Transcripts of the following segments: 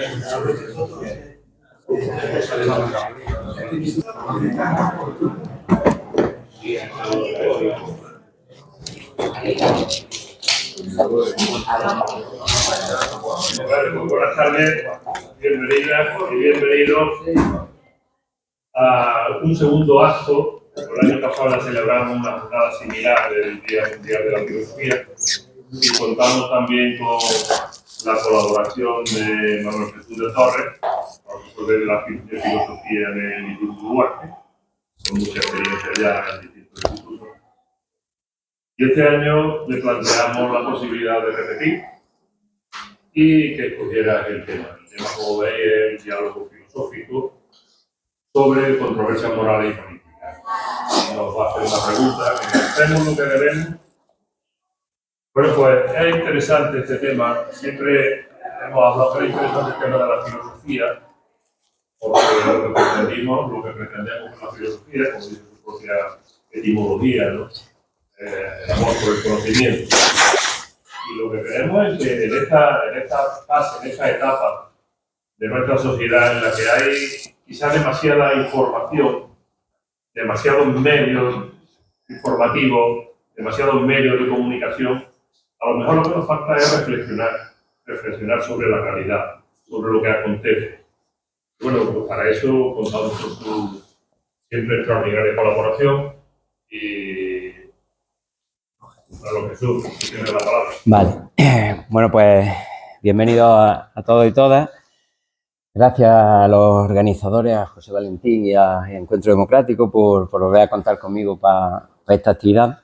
Muy buenas tardes, bienvenidas y bienvenidos a un segundo acto. El año pasado celebramos una jornada similar del Día Mundial de la Filosofía y contamos también con la colaboración de Manuel Jesús de Torres, profesor de Filosofía en el Instituto Duarte, con mucha experiencia ya en distintos institutos. Y este año le planteamos la posibilidad de repetir y que escogiera el tema. El tema, como veis, es el diálogo filosófico sobre controversias morales y políticas. Nos va a hacer una pregunta: ¿hacemos lo que debemos? Bueno, pues es interesante este tema. Siempre hemos hablado que es interesante el tema de la filosofía, porque lo que pretendemos con la filosofía, como dice su propia etimología, ¿no? El amor por el conocimiento. Y lo que queremos es que en esta fase, en esta etapa de nuestra sociedad en la que hay quizás demasiada información, demasiados medios informativos, demasiados medios de comunicación, a lo mejor lo que nos falta es reflexionar sobre la realidad, sobre lo que acontece. Y bueno, pues para eso contamos con su siempre extraordinaria colaboración y a lo que Jesús tiene la palabra. Vale, bueno, pues bienvenidos a todos y todas. Gracias a los organizadores, a José Valentín y a Encuentro Democrático por volver a contar conmigo para esta actividad.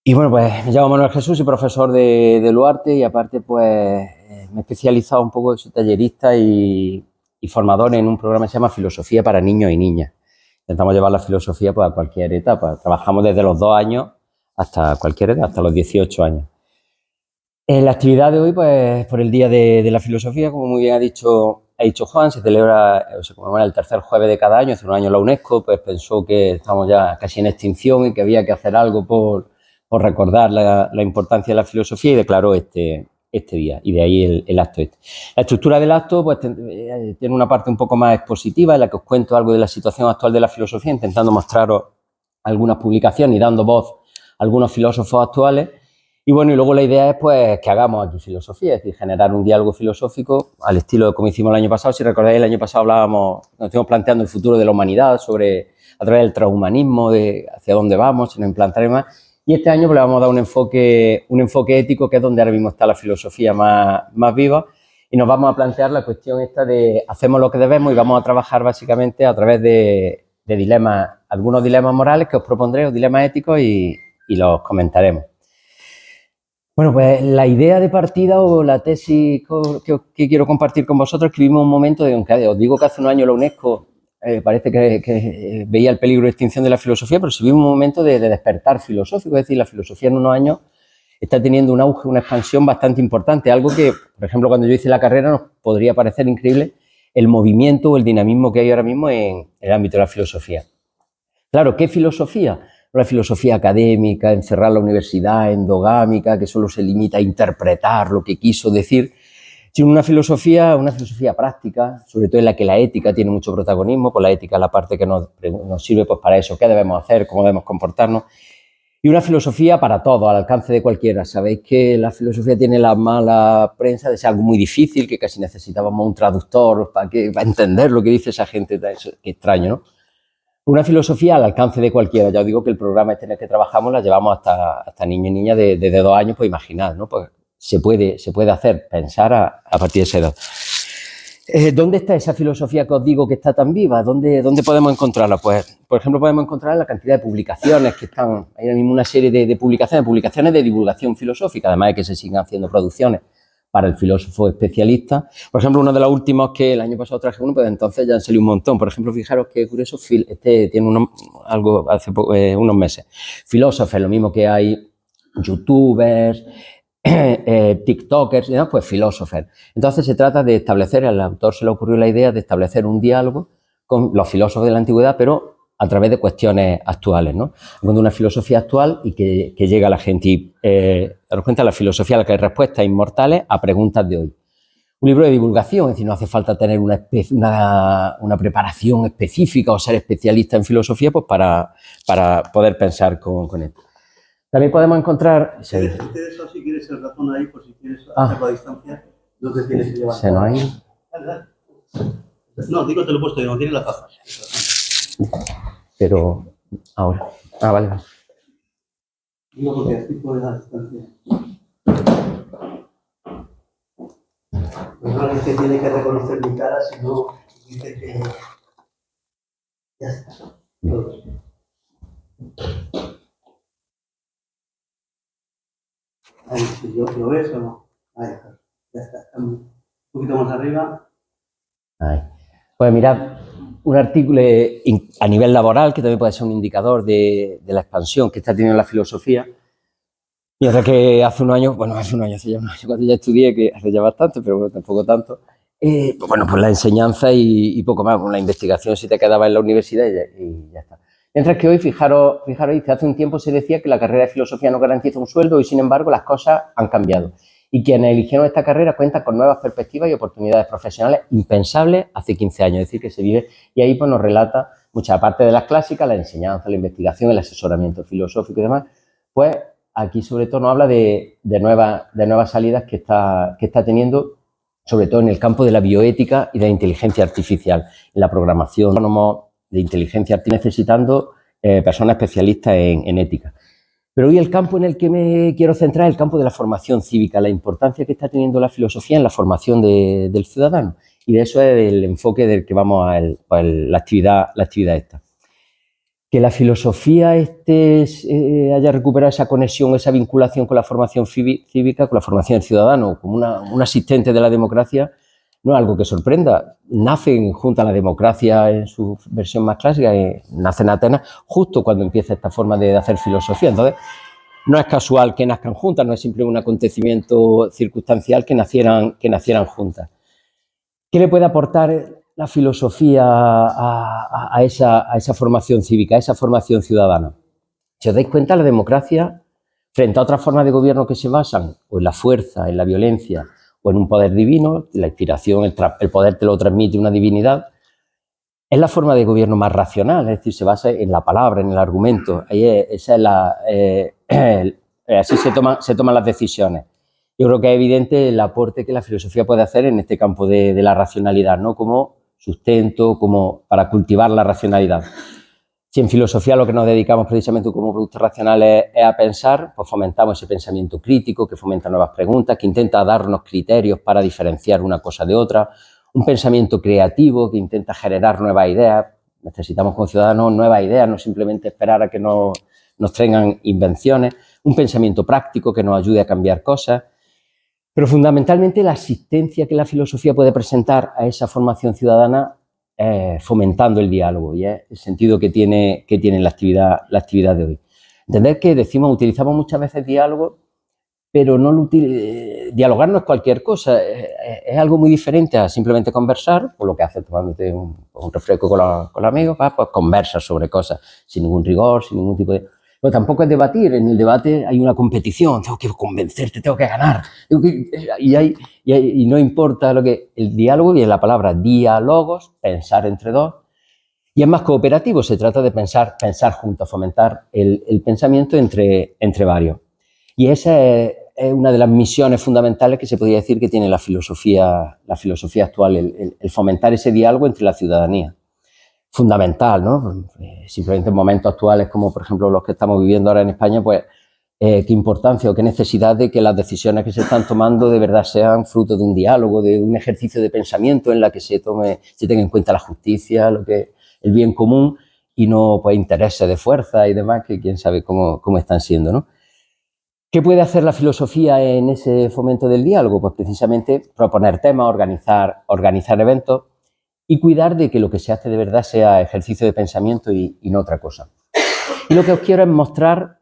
Y bueno, pues me llamo Manuel Jesús, soy profesor de Luarte y aparte pues me he especializado un poco, soy tallerista y formador en un programa que se llama Filosofía para Niños y Niñas. Intentamos llevar la filosofía pues, a cualquier etapa. Trabajamos desde los 2 años hasta cualquier edad, hasta los 18 años. En la actividad de hoy, pues por el Día de la Filosofía, como muy bien ha dicho Juan, se conmemora el tercer jueves de cada año. Hace un año la UNESCO pues pensó que estamos ya casi en extinción y que había que hacer algo por recordar la importancia de la filosofía y declaró este día, y de ahí el acto este. La estructura del acto pues tiene una parte un poco más expositiva en la que os cuento algo de la situación actual de la filosofía, intentando mostraros algunas publicaciones y dando voz a algunos filósofos actuales. Y bueno, y luego la idea es pues que hagamos aquí filosofía, es decir, generar un diálogo filosófico al estilo de como hicimos el año pasado. Si recordáis, el año pasado nos estuvimos planteando el futuro de la humanidad a través del transhumanismo, de hacia dónde vamos, si nos implantaremos más. Y este año pues, le vamos a dar un enfoque ético, que es donde ahora mismo está la filosofía más viva, y nos vamos a plantear la cuestión esta de hacemos lo que debemos y vamos a trabajar básicamente a través de dilemas, algunos dilemas morales que os propondré, o dilemas éticos, y los comentaremos. Bueno, pues la idea de partida o la tesis que quiero compartir con vosotros es que vivimos un momento de, aunque os digo que hace un año la UNESCO parece que veía el peligro de extinción de la filosofía, pero sí vivimos un momento de despertar filosófico, es decir, la filosofía en unos años está teniendo un auge, una expansión bastante importante, algo que, por ejemplo, cuando yo hice la carrera nos podría parecer increíble el movimiento o el dinamismo que hay ahora mismo en el ámbito de la filosofía. Claro, ¿qué filosofía? La filosofía académica, encerrada en la universidad, endogámica, que solo se limita a interpretar lo que quiso decir, sino una filosofía práctica, sobre todo en la que la ética tiene mucho protagonismo, pues la ética es la parte que nos sirve pues para eso, qué debemos hacer, cómo debemos comportarnos, y una filosofía para todo, al alcance de cualquiera. Sabéis que la filosofía tiene la mala prensa de ser algo muy difícil, que casi necesitábamos un traductor para entender lo que dice esa gente, qué extraño, ¿no? Una filosofía al alcance de cualquiera. Ya os digo que el programa este en el que trabajamos la llevamos hasta niños y niñas de 2 años, pues imaginad, ¿no? Pues se puede hacer pensar a partir de esa edad. ¿Dónde está esa filosofía que os digo que está tan viva? ¿Dónde podemos encontrarla? Pues, por ejemplo, podemos encontrarla en la cantidad de publicaciones que están, hay ahora mismo una serie de publicaciones de divulgación filosófica, además de que se sigan haciendo producciones para el filósofo especialista. Por ejemplo, uno de los últimos que el año pasado traje uno, pues entonces ya han salido un montón. Por ejemplo, fijaros qué curioso, tiene algo hace unos meses. Filósofos, lo mismo que hay youtubers, tiktokers, ¿no? Pues filósofos. Entonces se trata de establecer, al autor se le ocurrió la idea de establecer un diálogo con los filósofos de la antigüedad, pero a través de cuestiones actuales, ¿no? Con una filosofía actual y que llega a la gente. Y daros cuenta, la filosofía a la que hay respuestas inmortales a preguntas de hoy. un libro de divulgación, es decir, no hace falta tener una preparación específica o ser especialista en filosofía pues para poder pensar con esto. También podemos encontrar... Te eso si quieres el ratón ahí, por si quieres hacerlo a distancia, no te tienes que llevar. ¿Se nos ha ido? Dale. No, digo, te lo he puesto, no tiene la taza. Pero ahora. Ah, vale. Digo porque así puedes dar distancia. No es que tiene que reconocer mi cara, sino dice que ya está. Ahí, si ¿lo ves o no? Ahí está. Ya está. Un poquito más arriba. Ahí. Pues mirad, un artículo a nivel laboral, que también puede ser un indicador de la expansión que está teniendo la filosofía. Mientras que hace un año, cuando ya estudié, que hace ya bastante, pero bueno, tampoco tanto, pues la enseñanza y poco más, la investigación si te quedaba en la universidad y ya está. Mientras que hoy, fijaros, hace un tiempo se decía que la carrera de filosofía no garantiza un sueldo y sin embargo las cosas han cambiado. Y quienes eligieron esta carrera cuentan con nuevas perspectivas y oportunidades profesionales impensables hace 15 años, es decir, que se vive, y ahí pues nos relata mucha parte de las clásicas, la enseñanza, la investigación, el asesoramiento filosófico y demás, pues aquí sobre todo nos habla de nuevas salidas que está teniendo, sobre todo en el campo de la bioética y de la inteligencia artificial, en la programación de inteligencia artificial, necesitando personas especialistas en ética. Pero hoy el campo en el que me quiero centrar es el campo de la formación cívica, la importancia que está teniendo la filosofía en la formación del ciudadano. Y de eso es el enfoque del que vamos a la actividad esta. Que la filosofía haya recuperado esa conexión, esa vinculación con la formación cívica, con la formación del ciudadano, como un asistente de la democracia, no es algo que sorprenda. Nacen junto a la democracia en su versión más clásica, nace en Atenas justo cuando empieza esta forma de hacer filosofía. Entonces, no es casual que nazcan juntas, no es simplemente un acontecimiento circunstancial que nacieran juntas. ¿Qué le puede aportar la filosofía a esa formación cívica, a esa formación ciudadana? Si os dais cuenta, la democracia, frente a otras formas de gobierno que se basan o en la fuerza, en la violencia o en un poder divino, la inspiración, el poder te lo transmite una divinidad, es la forma de gobierno más racional, es decir, se basa en la palabra, en el argumento. Así se toman las decisiones. Yo creo que es evidente el aporte que la filosofía puede hacer en este campo de la racionalidad, ¿no? Como sustento, como para cultivar la racionalidad. Si en filosofía lo que nos dedicamos precisamente como productos racionales es a pensar, pues fomentamos ese pensamiento crítico que fomenta nuevas preguntas, que intenta darnos criterios para diferenciar una cosa de otra, un pensamiento creativo que intenta generar nuevas ideas. Necesitamos como ciudadanos nuevas ideas, no simplemente esperar a que nos traigan invenciones, un pensamiento práctico que nos ayude a cambiar cosas. Pero fundamentalmente la asistencia que la filosofía puede presentar a esa formación ciudadana fomentando el diálogo, y es el sentido que tiene la actividad de hoy. Entender que utilizamos muchas veces diálogo, pero dialogar no es cualquier cosa, es algo muy diferente a simplemente conversar, por lo que haces tomándote un refresco con los amigos, pues conversas sobre cosas sin ningún rigor, sin ningún tipo de... Pero tampoco es debatir, en el debate hay una competición, tengo que convencerte, tengo que ganar, y no importa lo que... El diálogo viene la palabra diálogos, pensar entre dos, y es más cooperativo, se trata de pensar juntos, fomentar el pensamiento entre varios. Y esa es una de las misiones fundamentales que se podría decir que tiene la filosofía actual, el fomentar ese diálogo entre la ciudadanía. Fundamental, ¿no? Simplemente en momentos actuales como, por ejemplo, los que estamos viviendo ahora en España, pues qué importancia o qué necesidad de que las decisiones que se están tomando de verdad sean fruto de un diálogo, de un ejercicio de pensamiento en la que se tenga en cuenta la justicia, el bien común y no pues intereses de fuerza y demás que quién sabe cómo están siendo, ¿no? ¿Qué puede hacer la filosofía en ese fomento del diálogo? Pues precisamente proponer temas, organizar eventos y cuidar de que lo que se hace de verdad sea ejercicio de pensamiento y no otra cosa. Y lo que os quiero es mostrar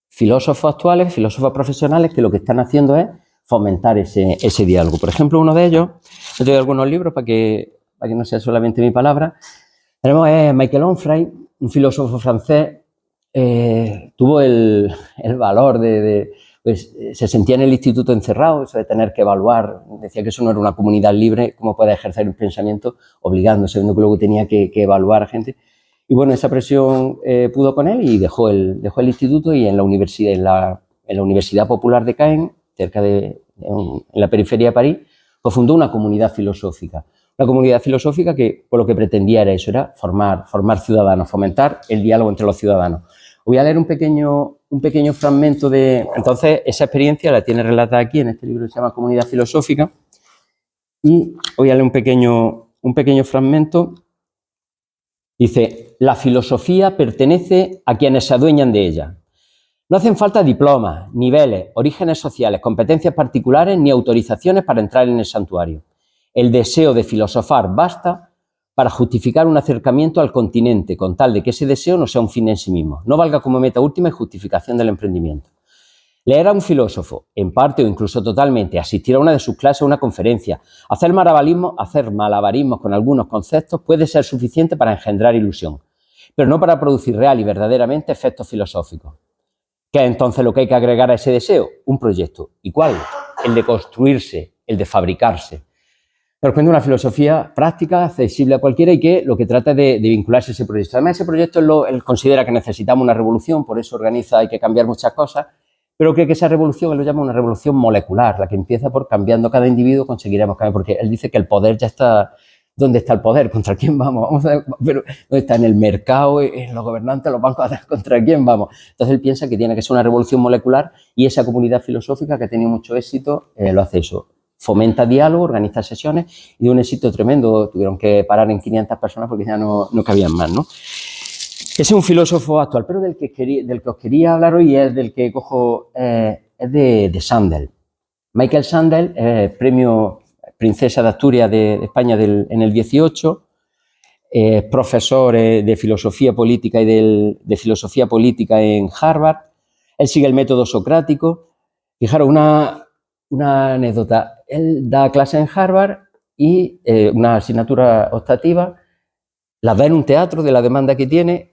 filósofos actuales, filósofos profesionales que lo que están haciendo es fomentar ese diálogo. Por ejemplo, uno de ellos, he traído algunos libros para que no sea solamente mi palabra. Tenemos a Michel Onfray, un filósofo francés. Tuvo el valor de pues se sentía en el instituto encerrado, eso de tener que evaluar, decía que eso no era una comunidad libre, cómo puede ejercer un pensamiento obligándose, viendo que luego tenía que evaluar a gente. Y bueno, esa presión pudo con él y dejó el instituto, y en la Universidad Popular de Caen, en la periferia de París, pues fundó una comunidad filosófica. Una comunidad filosófica que por lo que pretendía era eso, era formar ciudadanos, fomentar el diálogo entre los ciudadanos. Voy a leer un pequeño fragmento de... Entonces, esa experiencia la tiene relatada aquí en este libro que se llama Comunidad Filosófica, y voy a leer un pequeño fragmento. Dice: la filosofía pertenece a quienes se adueñan de ella. No hacen falta diplomas, niveles, orígenes sociales, competencias particulares ni autorizaciones para entrar en el santuario. El deseo de filosofar basta para justificar un acercamiento al continente, con tal de que ese deseo no sea un fin en sí mismo, no valga como meta última y justificación del emprendimiento. Leer a un filósofo, en parte o incluso totalmente, asistir a una de sus clases o una conferencia, hacer malabarismos con algunos conceptos puede ser suficiente para engendrar ilusión, pero no para producir real y verdaderamente efectos filosóficos. ¿Qué es entonces lo que hay que agregar a ese deseo? Un proyecto. ¿Y cuál? El de construirse, el de fabricarse. Nos cuenta una filosofía práctica, accesible a cualquiera, y que lo que trata es de vincularse a ese proyecto. Además, ese proyecto él considera que necesitamos una revolución, por eso organiza, hay que cambiar muchas cosas, pero cree que esa revolución él lo llama una revolución molecular, la que empieza por cambiando cada individuo, conseguiremos cambiar, porque él dice que el poder ya está. ¿Dónde está el poder? ¿Contra quién vamos? Vamos a ver, pero ¿dónde está? En el mercado, en los gobernantes, los bancos, ¿contra quién vamos? Entonces él piensa que tiene que ser una revolución molecular, y esa comunidad filosófica que ha tenido mucho éxito lo hace eso. Fomenta diálogo, organiza sesiones, y de un éxito tremendo. Tuvieron que parar en 500 personas porque ya no cabían más, ¿no? Ese es un filósofo actual, pero del que os quería hablar hoy es del que cojo, es de Sandel. Michael Sandel, premio Princesa de Asturias de España en el 18, profesor de filosofía política y de filosofía política en Harvard. Él sigue el método socrático. Fijaros, una anécdota. Él da clase en Harvard y una asignatura optativa, la da en un teatro de la demanda que tiene.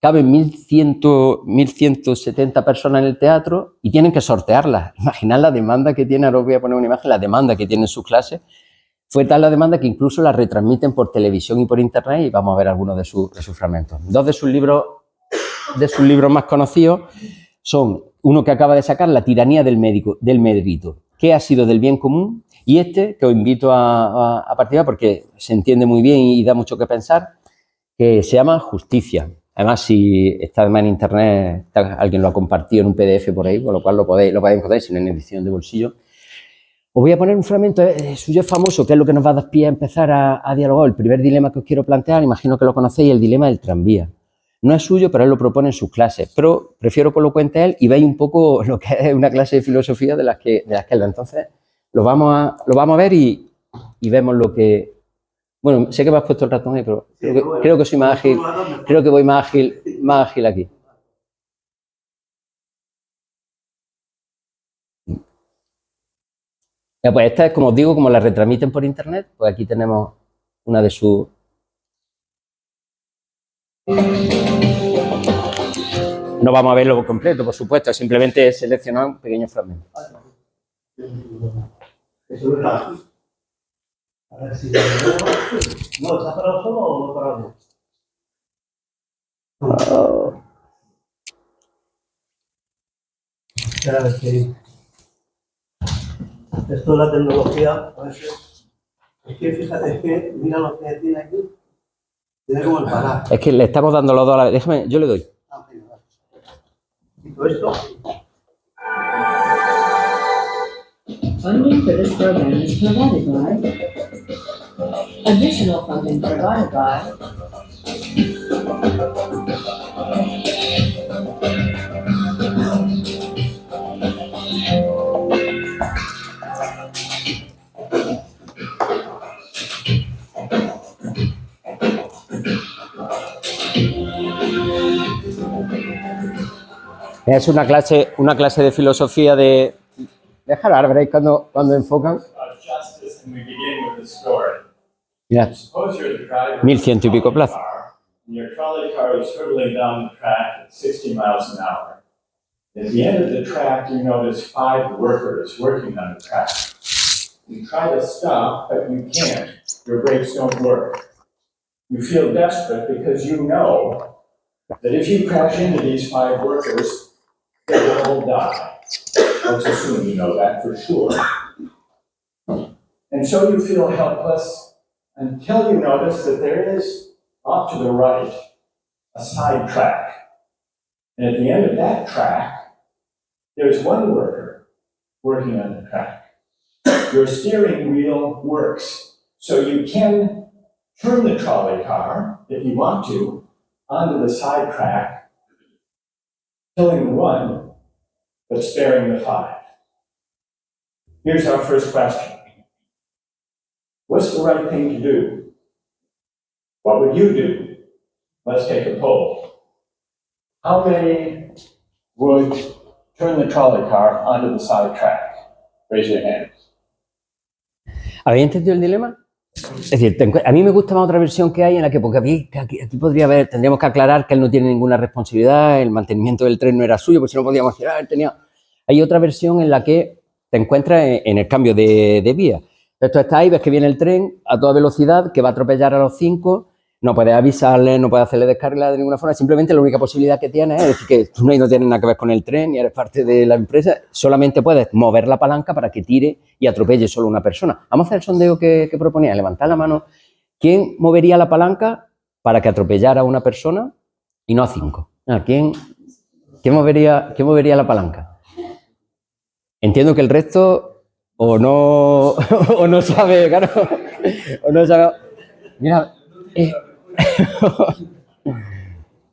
Caben 1.170 personas en el teatro y tienen que sortearlas. Imaginad la demanda que tiene, ahora os voy a poner una imagen, la demanda que tiene en sus clases. Fue tal la demanda que incluso la retransmiten por televisión y por internet, y vamos a ver algunos de sus fragmentos. Dos de sus libros más conocidos son uno que acaba de sacar, La tiranía del mérito, ¿qué ha sido del bien común? Y este, que os invito a participar porque se entiende muy bien y da mucho que pensar, que se llama Justicia. Además, si está en internet, alguien lo ha compartido en un PDF por ahí, con lo cual lo podéis encontrar, si no en edición de bolsillo. Os voy a poner un fragmento suyo famoso, que es lo que nos va a dar pie a empezar a dialogar. El primer dilema que os quiero plantear, imagino que lo conocéis, el dilema del tranvía. No es suyo, pero él lo propone en sus clases. Pero prefiero que lo cuente él y veáis un poco lo que es una clase de filosofía de las que él da. Entonces, lo vamos a ver y vemos lo que... Bueno, sé que me has puesto el ratón ahí, pero creo que soy más ágil. Creo que voy más ágil aquí. Ya, pues esta es, como os digo, como la retransmiten por internet, pues aquí tenemos una de sus... No vamos a verlo completo, por supuesto, simplemente he seleccionado un pequeño fragmento. Eso es la... A ver si... No, ¿está parado solo o no parado? Claro, que esto de la tecnología, a veces, fíjate, mira lo que tiene aquí, tiene como el parar. Es que le estamos dando los dos a la vez. Déjame, yo le doy. ¿Y todo esto? Funding for this program is provided by additional funding provided by Es una clase de filosofía de... Déjalo, ahora veréis cuando enfocan. Mirad, 1.100 y pico plazas. At the end of the track, you notice 5 workers working on the track. You try to stop, but you can't. Your brakes don't work. You feel desperate because you know that if you crash into these 5 workers, they will all die. Let's assume you know that for sure. And so you feel helpless until you notice that there is, off to the right, a side track. And at the end of that track, there's 1 worker working on the track. Your steering wheel works, so you can turn the trolley car, if you want to, onto the side track, killing the 1, but sparing the 5. Here's our first question. What's the right thing to do? What would you do? Let's take a poll. How many would turn the trolley car onto the side track? Raise your hands. ¿Habéis entendido el dilema? Es decir, a mí me gusta más otra versión que hay en la que, porque aquí podría haber, tendríamos que aclarar que él no tiene ninguna responsabilidad, el mantenimiento del tren no era suyo, porque si no podíamos decir, él tenía... Hay otra versión en la que te encuentras en el cambio de vía. Entonces tú estás ahí, ves que viene el tren a toda velocidad, que va a atropellar a los 5, no puedes avisarle, no puedes hacerle descarga de ninguna forma, simplemente la única posibilidad que tienes es decir que tú no tienes nada que ver con el tren, ni eres parte de la empresa, solamente puedes mover la palanca para que tire y atropelle solo una persona. Vamos a hacer el sondeo que proponía, levantar la mano. ¿Quién movería la palanca para que atropellara a una persona y no a 5? ¿Quién movería la palanca? Entiendo que el resto o no sabe, claro, o no sabe. Mira,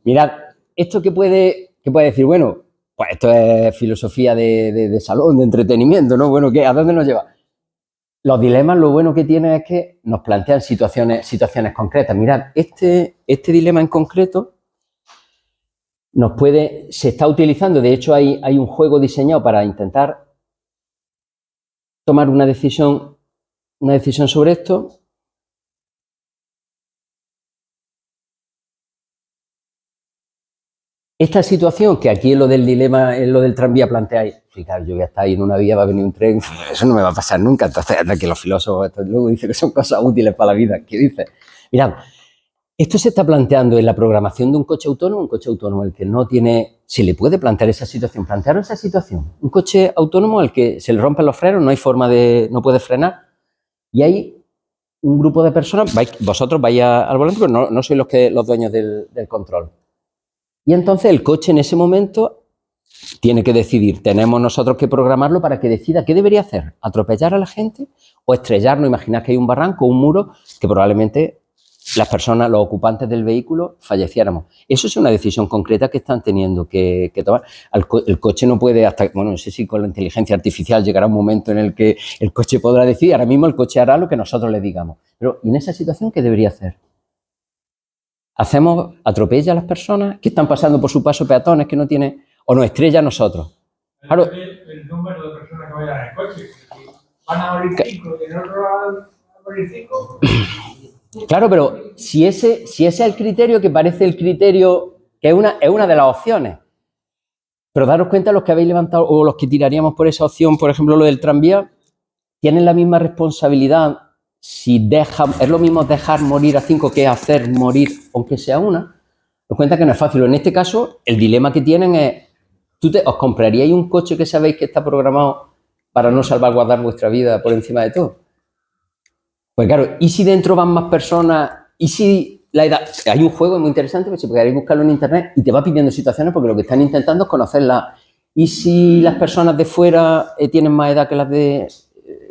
mirad, esto que puede decir, bueno, pues esto es filosofía de salón, de entretenimiento, ¿no? Bueno, ¿a dónde nos lleva? Los dilemas, lo bueno que tienen es que nos plantean situaciones concretas. Mirad, este dilema en concreto se está utilizando, de hecho hay un juego diseñado para intentar tomar una decisión sobre esto. Esta situación, que aquí es lo del dilema, es lo del tranvía, planteáis, fijaros, yo voy a estar ahí en una vía, va a venir un tren, eso no me va a pasar nunca, entonces que los filósofos luego dicen que son cosas útiles para la vida. ¿Qué dice? Mirad, esto se está planteando en la programación de un coche autónomo el que no tiene, se le puede plantear esa situación, un coche autónomo al que se le rompen los frenos, no hay forma no puede frenar, y hay un grupo de personas, vosotros vais al volante, pero no sois los dueños del control. Y entonces el coche en ese momento tiene que decidir, tenemos nosotros que programarlo para que decida qué debería hacer, atropellar a la gente o estrellarnos. Imaginad que hay un barranco, un muro, que probablemente las personas, los ocupantes del vehículo, falleciéramos. Eso es una decisión concreta que están teniendo que tomar. El coche no puede, no sé si con la inteligencia artificial llegará un momento en el que el coche podrá decidir, ahora mismo el coche hará lo que nosotros le digamos. Pero ¿y en esa situación qué debería hacer? ¿Atropella a las personas que están pasando por su paso peatones que no tienen, o nos estrella a nosotros? Claro. El número de personas que vayan en el coche. Van a morir 5 y en otro van a morir 5. Claro, pero si ese es el criterio, que parece el criterio, que es una de las opciones. Pero daros cuenta, los que habéis levantado o los que tiraríamos por esa opción, por ejemplo, lo del tranvía, tienen la misma responsabilidad. Es lo mismo dejar morir a 5 que hacer morir aunque sea una. Os cuenta que no es fácil. En este caso, el dilema que tienen es, ¿os compraríais un coche que sabéis que está programado para no salvaguardar vuestra vida por encima de todo? Pues claro, ¿y si dentro van más personas? ¿Y si la edad? Hay un juego muy interesante, que si podéis buscarlo en internet, y te va pidiendo situaciones porque lo que están intentando es conocerla. ¿Y si las personas de fuera tienen más edad que las de...?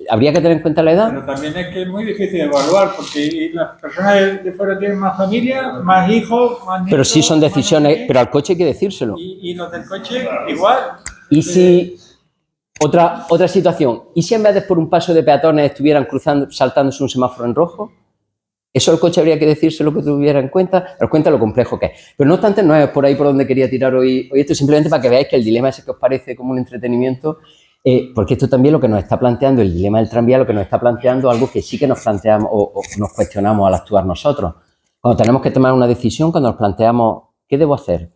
¿Habría que tener en cuenta la edad? Pero también es que es muy difícil de evaluar, porque las personas de fuera tienen más familia, más hijos, más nietos. Pero sí son decisiones, pero al coche hay que decírselo. Y los del coche igual. ¿Y si... Otra situación, ¿y si en vez de por un paso de peatones estuvieran saltándose un semáforo en rojo? Eso al coche habría que decírselo, que tuviera en cuenta. Daros cuenta lo complejo que es. Pero no obstante, no es por ahí por donde quería tirar hoy esto, simplemente para que veáis que el dilema ese que os parece como un entretenimiento, porque esto también lo que nos está planteando, el dilema del tranvía, lo que nos está planteando algo que sí que nos planteamos o nos cuestionamos al actuar nosotros. Cuando tenemos que tomar una decisión, cuando nos planteamos, ¿qué debo hacer?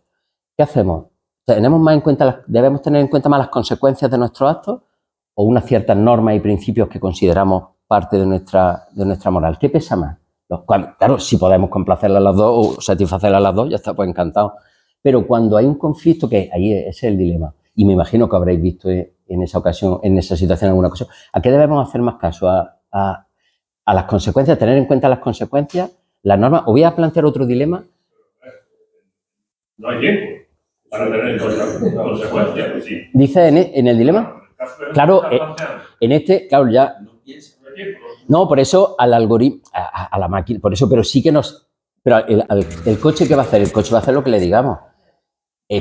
¿Qué hacemos? ¿tenemos más en cuenta debemos tener en cuenta más las consecuencias de nuestros actos o unas ciertas normas y principios que consideramos parte de nuestra moral? ¿Qué pesa más? Claro, si podemos complacerlas a las dos o satisfacerlas a las dos, ya está, pues encantado. Pero cuando hay un conflicto, que ahí ese es el dilema, y me imagino que habréis visto en esa ocasión, en esa situación alguna cosa, ¿a qué debemos hacer más caso? ¿A las consecuencias, tener en cuenta las consecuencias, las normas? Os voy a plantear otro dilema. No hay tiempo para tener en cuenta consecuencias, sí. Dice en el dilema. Claro, en este, claro, ya. No, por eso al algoritmo, a la máquina, por eso, pero sí que nos. Pero el coche, ¿qué va a hacer? El coche va a hacer lo que le digamos.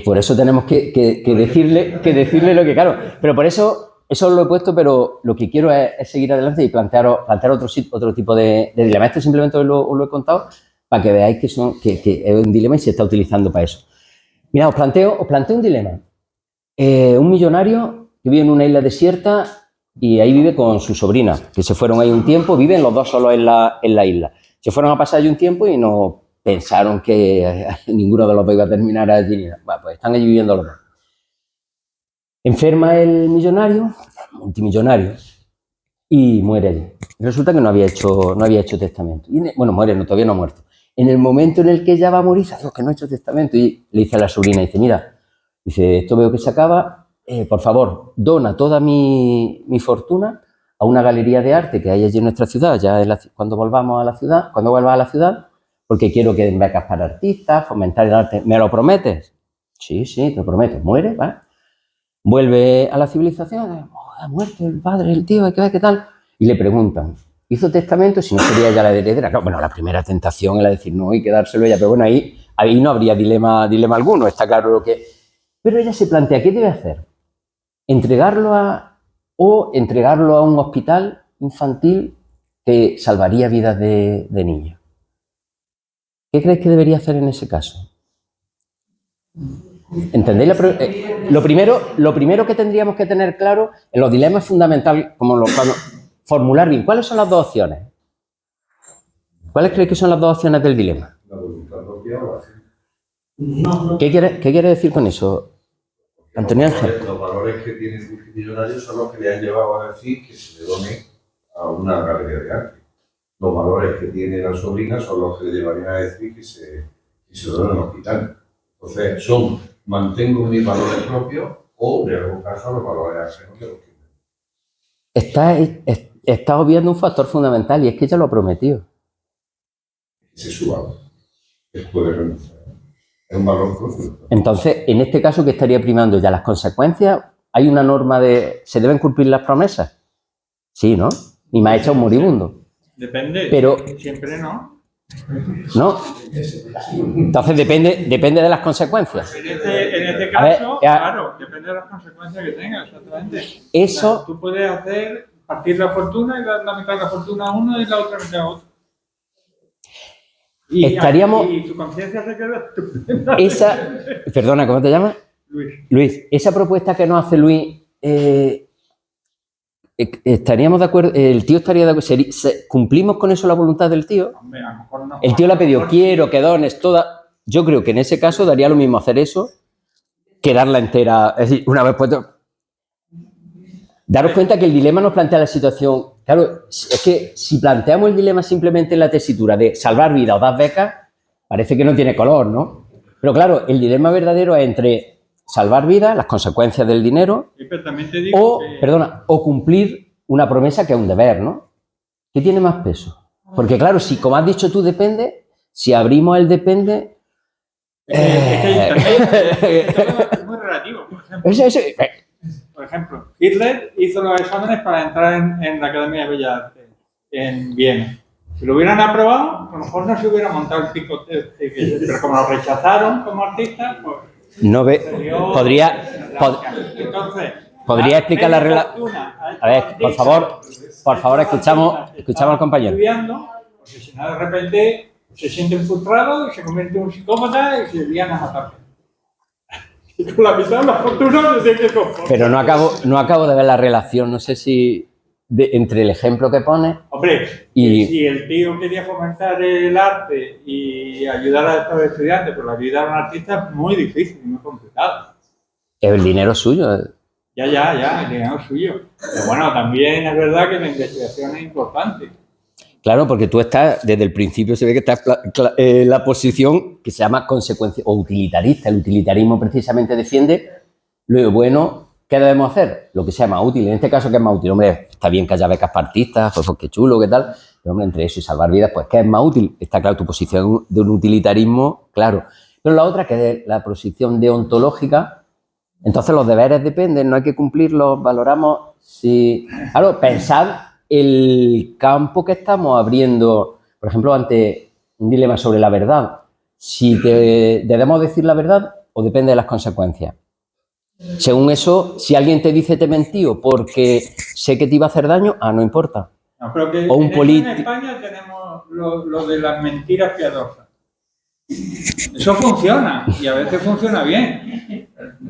Por eso tenemos que decirle lo que, claro. Pero por eso lo he puesto, pero lo que quiero es seguir adelante y plantear otro tipo de dilema. Esto simplemente os lo he contado para que veáis que es un dilema y se está utilizando para eso. Mira, os planteo un dilema. Un millonario que vive en una isla desierta y ahí vive con su sobrina, que se fueron ahí un tiempo, viven los dos solos en la isla. Se fueron a pasar allí un tiempo y no pensaron que ninguno de los dos iba a terminar allí. Bueno, pues están allí viviendo los dos. Enferma el millonario, multimillonario, y muere allí. Resulta que no había hecho testamento. Bueno, muere, todavía no ha muerto. En el momento en el que ella va a morir, dice, Dios, que no ha hecho testamento. Y le dice a la sobrina, dice, mira, esto veo que se acaba, por favor, dona toda mi fortuna a una galería de arte que hay allí en nuestra ciudad, cuando vuelva a la ciudad, porque quiero que den becas para artistas, fomentar el arte. ¿Me lo prometes? Sí, te lo prometo. Muere, ¿va? Vuelve a la civilización, ha muerto el padre, el tío, hay que ver qué tal. Y le preguntan, ¿hizo testamento? Si no sería ella la heredera. Claro, bueno, la primera tentación era decir no y quedárselo ella, pero bueno, ahí no habría dilema alguno, está claro lo que... Pero ella se plantea, ¿qué debe hacer? ¿Entregarlo a un hospital infantil que salvaría vidas de niños? ¿Qué creéis que debería hacer en ese caso? ¿Entendéis? Lo primero que tendríamos que tener claro en los dilemas es fundamental, formular bien, ¿cuáles son las dos opciones? ¿Cuáles creéis que son las dos opciones del dilema? La voluntad propia o la fe. ¿Qué quiere decir con eso, Antonio Ángel? Los valores que tiene el multimillonario son los que le han llevado a decir que se le done a una galería de arte. Los valores que tiene la sobrina son los que le llevarían a decir que se done al hospital. Entonces, mantengo mis valores propios o le hago caso a los valores ajenos de los que Estás obviando un factor fundamental y es que ella lo ha prometido. se suba. Es poder renunciar. Es un valor propio. Entonces, en este caso, ¿qué estaría primando ya? ¿Las consecuencias? ¿Hay una norma de... ¿Se deben cumplir las promesas? Sí, ¿no? Ni me ha hecho un moribundo. Depende. Pero... Siempre no. ¿No? Entonces depende de las consecuencias. En este A ver, caso, claro, depende de las consecuencias que tenga, exactamente. Eso... O sea, tú puedes partir la fortuna y dar la mitad de la fortuna a uno y la otra mitad a otro. Y tu conciencia se queda estupenda. Perdona, ¿cómo te llamas? Luis, esa propuesta que nos hace Luis, ¿estaríamos de acuerdo? ¿El tío estaría de acuerdo? ¿Cumplimos con eso la voluntad del tío? Hombre, a lo mejor no. El tío le ha pedido, quiero que dones toda... Yo creo que en ese caso daría lo mismo hacer eso que darla entera. Es decir, una vez puesto... Daros cuenta que el dilema nos plantea la situación... Claro, es que si planteamos el dilema simplemente en la tesitura de salvar vida o dar becas, parece que no tiene color, ¿no? Pero claro, el dilema verdadero es entre salvar vida, las consecuencias del dinero, o cumplir una promesa que es un deber, ¿no? ¿Qué tiene más peso? Porque claro, si como has dicho tú depende, si abrimos el depende... Es muy relativo, por ejemplo. Por ejemplo, Hitler hizo los exámenes para entrar en la Academia de Bellas Artes en Viena. Si lo hubieran aprobado, a lo mejor no se hubiera montado el picoteo. Pero como lo rechazaron como artista, pues... Podría explicar la relación. A ver, por favor, escuchamos al compañero. Estudiando, porque si no, de repente se sienten frustrados y se convierten en un psicópata y se dedican a matarse. Y con la mitad de la fortuna se sienten conformes. Pero no acabo de ver la relación, no sé si entre el ejemplo que pone. Hombre, si el tío quería fomentar el arte y ayudar a estos estudiantes, pero la vida de un artista es muy difícil y muy complicada. El dinero es suyo. Ya, el dinero es suyo. Pero bueno, también es verdad que la investigación es importante. Claro, porque tú estás, desde el principio se ve que estás en la posición que se llama consecuencia o utilitarista. El utilitarismo precisamente defiende lo bueno que debemos hacer, lo que sea más útil. En este caso, ¿qué es más útil? Hombre, está bien que haya becas partistas, pues qué chulo, qué tal, pero hombre, entre eso y salvar vidas, pues ¿qué es más útil? Está claro tu posición de un utilitarismo, claro. Pero la otra, que es la posición deontológica, entonces los deberes dependen, no hay que cumplirlos, valoramos si... Claro, pensad el campo que estamos abriendo, por ejemplo, ante un dilema sobre la verdad. Si debemos decir la verdad o depende de las consecuencias. Según eso, si alguien te dice te he mentido porque sé que te iba a hacer daño, no importa. No, creo que O un en España tenemos lo de las mentiras piadosas. Eso funciona y a veces funciona bien.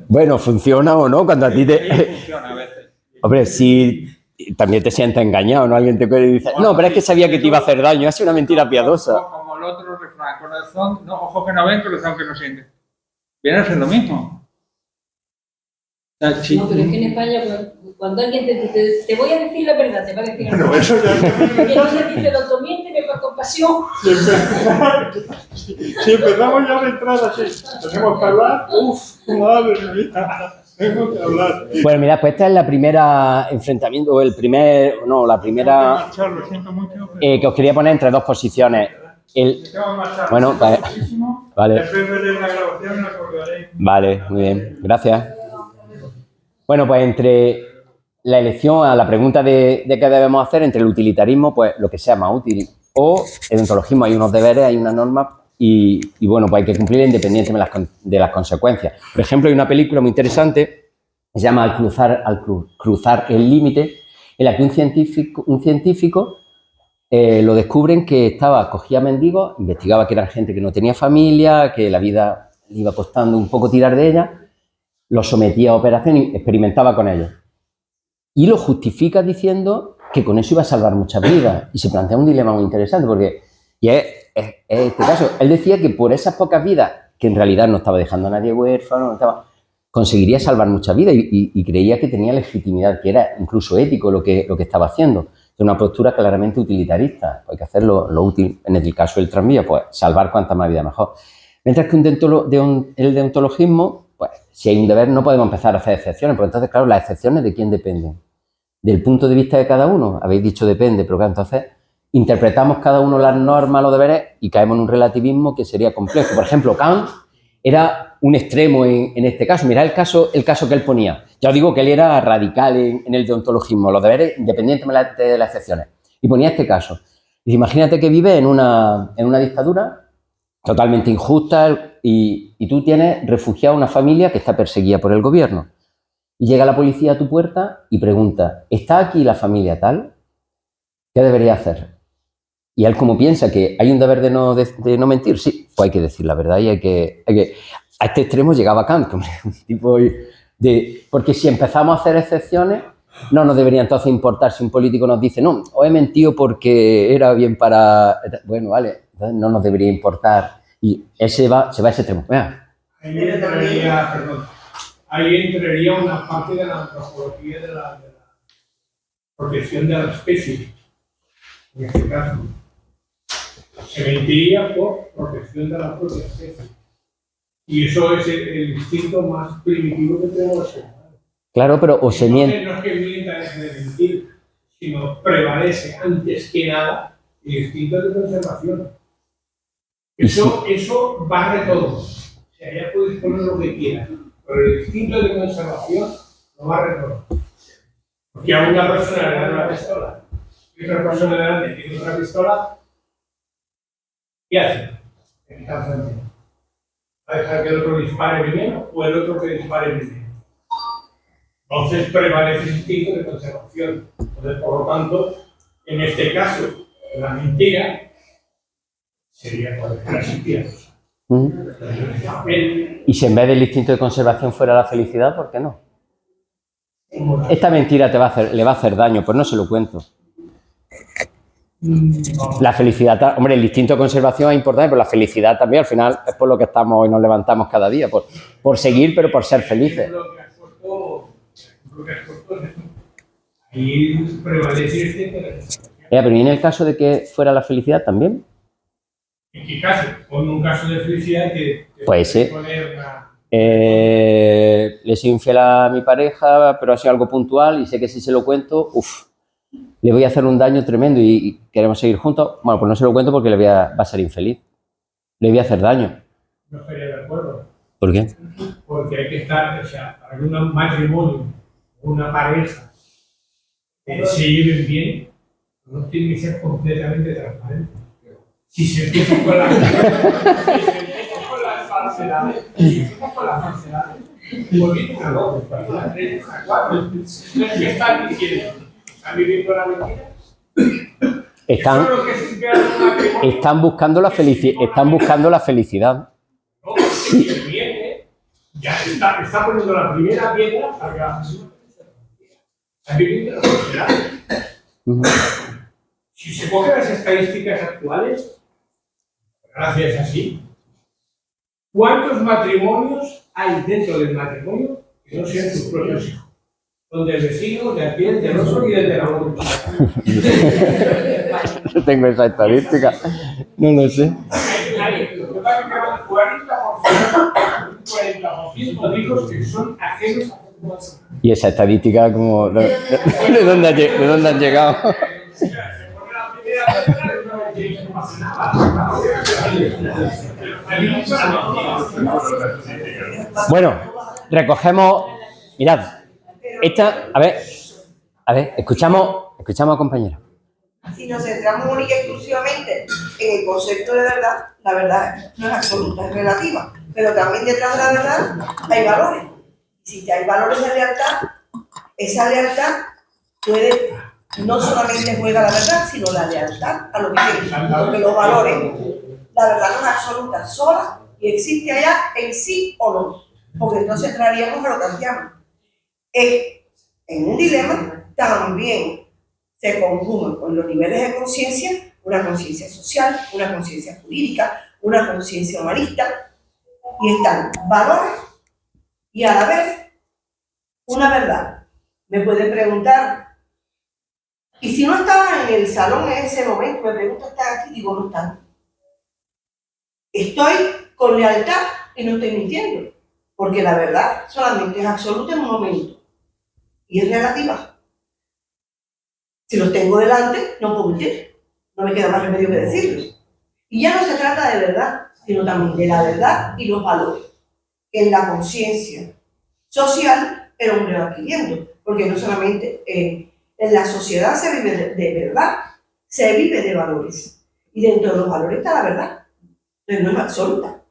Bueno, funciona o no cuando a ti te... Sí, funciona a veces. Hombre, si también te sientes engañado, ¿no? Alguien te puede decir, no, pero es que sabía que te iba a hacer daño, ha sido una mentira piadosa. Como el otro refrán, corazón, no, ojos que no ven, corazón que no siente. Viene a ser lo mismo. O sea, No, pero es que en España, cuando alguien te dice, te voy a decir la verdad, te va a decir la verdad. Bueno, eso ya... Y entonces dice, doctor, miénteme por compasión. Si empezamos ya de entrada así, tenemos que hablar, madre mía, tenemos que hablar. Bueno, mira, pues esta es la primera enfrentamiento, o la primera Lo siento mucho. que os quería poner entre dos posiciones. Bueno, pues, vale. Después de la grabación, la acordaré. Vale, muy bien, gracias. Bueno, pues entre la elección a la pregunta de qué debemos hacer, entre el utilitarismo, pues lo que sea más útil, o el ontologismo, hay unos deberes, hay unas normas y bueno, pues hay que cumplir independientemente de las consecuencias. Por ejemplo, hay una película muy interesante que se llama Al cruzar el límite, en la que un científico lo descubren que cogía mendigos, investigaba que eran gente que no tenía familia, que la vida le iba costando un poco tirar de ella, los sometía a operaciones y experimentaba con ellos. Y lo justifica diciendo que con eso iba a salvar muchas vidas. Y se plantea un dilema muy interesante porque, y es este caso, él decía que por esas pocas vidas, que en realidad no estaba dejando a nadie huérfano, conseguiría salvar muchas vidas y creía que tenía legitimidad, que era incluso ético lo que estaba haciendo. Es una postura claramente utilitarista. Hay que hacer lo útil. En el caso del tranvía, pues salvar cuantas más vidas mejor. Mientras que el deontologismo, pues si hay un deber no podemos empezar a hacer excepciones, porque entonces, claro, las excepciones ¿de quién dependen? ¿Del punto de vista de cada uno? Habéis dicho depende, pero claro, entonces interpretamos cada uno las normas, los deberes y caemos en un relativismo que sería complejo. Por ejemplo, Kant era un extremo en este caso. Mirad el caso que él ponía. Ya os digo que él era radical en el deontologismo, los deberes independientemente de las excepciones. Y ponía este caso. Y imagínate que vives en una dictadura totalmente injusta y tú tienes refugiado a una familia que está perseguida por el gobierno. Y llega la policía a tu puerta y pregunta, ¿está aquí la familia tal? ¿Qué debería hacer? Y él, como piensa que hay un deber de no mentir, sí, pues hay que decir la verdad y hay que... A este extremo llegaba Kant, un tipo porque si empezamos a hacer excepciones, no nos debería entonces importar si un político nos dice, no, os he mentido porque era bien para... Bueno, vale, entonces no nos debería importar. Y él se va a ese extremo. Vea. Ahí entraría una parte de la antropología de la protección de la especie, en este caso. Se mentiría por protección de la propia especie. Y eso es el instinto más primitivo que tenemos los seres humanos. Claro, pero o se miente. No es que mienta es de mentir, sino prevalece antes que nada el instinto de conservación. Eso barre todo. O sea, ya podéis poner lo que quieras, pero el instinto de conservación lo barre todo. Porque a una persona le dan una pistola y otra persona le tiene otra pistola, ¿qué hace? Se quita frente. ¿Va a dejar que el otro dispare primero o el otro que dispare primero? Entonces prevalece el instinto de conservación. Entonces, por lo tanto, en este caso, la mentira sería casi piadosa. Y si en vez del instinto de conservación fuera la felicidad, ¿por qué no? Esta mentira le va a hacer daño, pues no se lo cuento. La felicidad, hombre, el instinto de conservación es importante, pero la felicidad también, al final, es por lo que estamos y nos levantamos cada día, por seguir, pero por ser felices. propias costumbres. Ahí prevalece este interés. Pero ¿y en el caso de que fuera la felicidad también? ¿En qué caso? Pon un caso de felicidad que Pues sí. poner una... Le soy infiel a mi pareja, pero ha sido algo puntual y sé que si se lo cuento, le voy a hacer un daño tremendo y queremos seguir juntos. Bueno, pues no se lo cuento porque va a ser infeliz. Le voy a hacer daño. No estaría de acuerdo. ¿Por qué? Porque hay que estar, o sea, para que un matrimonio, una pareja, se lleven bien, no tiene que ser completamente transparente. Si se empieza con las falsedades, volviendo a dos, a tres, a cuatro, ¿qué están diciendo? ¿Están viviendo la mentira? Están buscando la felicidad. Están buscando la felicidad. No, si el viene, ya está poniendo la primera piedra para que la segunda. Están viviendo la falsedad. Si se cogen las estadísticas actuales, gracias así, ¿cuántos matrimonios hay dentro del matrimonio que no sean sus propios hijos? Son del vecino, del pie, del otro y del de la otra. No tengo esa estadística. No lo sé. Hay lo que pasa es que hay un 40% de hijos que son ajenos a su. ¿Y esa estadística como de dónde han llegado? Bueno, recogemos. Mirad, a ver, escuchamos a compañera. Si nos centramos única y exclusivamente en el concepto de verdad, la verdad no es absoluta, es relativa. Pero también detrás de la verdad hay valores. Si hay valores de lealtad, esa lealtad puede, no solamente juega la verdad, sino la lealtad a lo que tiene. Porque los valores, la verdad no es absoluta, sola y existe allá en sí o no. Porque entonces entraríamos a lo kantiano. En un dilema también se conjugan con los niveles de conciencia, una conciencia social, una conciencia jurídica, una conciencia humanista, y están valores y a la vez una verdad. Me pueden preguntar, y si no estaba en el salón en ese momento, me pregunto, ¿están aquí? Digo, no están. Estoy con lealtad y no estoy mintiendo, porque la verdad solamente es absoluta en un momento y es relativa. Si los tengo delante, no puedo mentir. No me queda más remedio que decirlo. Y ya no se trata de verdad, sino también de la verdad y los valores. En la conciencia social, el hombre va adquiriendo. Porque no solamente en la sociedad se vive de verdad, se vive de valores. Y dentro de los valores está la verdad. Entonces no es absoluta,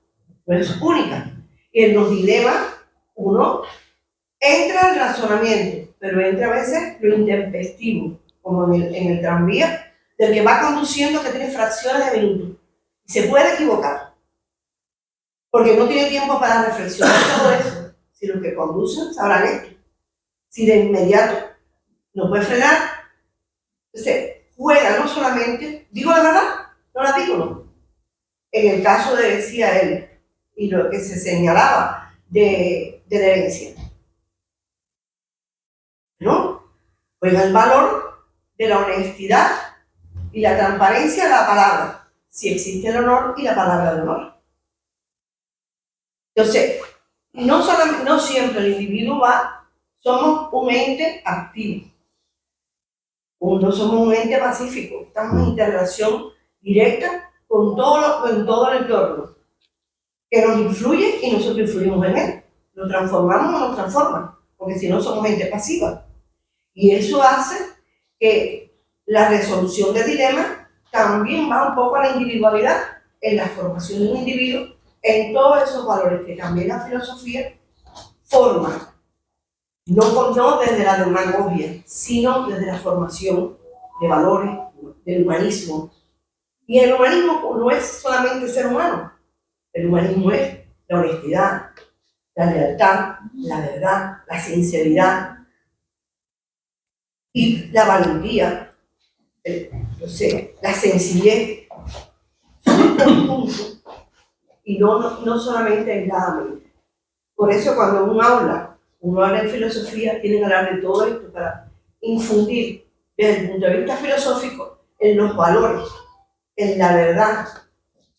no es única. Y en los dilemas, uno entra al razonamiento, pero entra a veces lo intempestivo, como en el tranvía, del que va conduciendo, que tiene fracciones de minutos. Y se puede equivocar, porque no tiene tiempo para reflexionar todo eso. Si los que conducen sabrán esto. Si de inmediato no puede frenar, entonces juega no solamente, digo la verdad, no la digo, no. En el caso de, decía él, y lo que se señalaba de la herencia, ¿no? Juega el valor de la honestidad y la transparencia de la palabra, si existe el honor y la palabra de honor. Entonces, no siempre el individuo somos un ente activo, no somos un ente pacífico, estamos en interrelación directa con todo el entorno, que nos influye y nosotros influimos en él, lo transformamos o nos transforma, porque si no somos ente pasiva. Y eso hace que la resolución de dilemas también va un poco a la individualidad, en la formación de un individuo, en todos esos valores que también la filosofía forma, no desde la demagogia, sino desde la formación de valores, del humanismo. Y el humanismo no es solamente ser humano, el humanismo es la honestidad, la lealtad, la verdad, la sinceridad y la valentía, la sencillez, son un conjunto y no solamente aisladamente. Por eso cuando uno habla uno habla en filosofía, tiene que hablar de todo esto para infundir desde el punto de vista filosófico en los valores, en la verdad.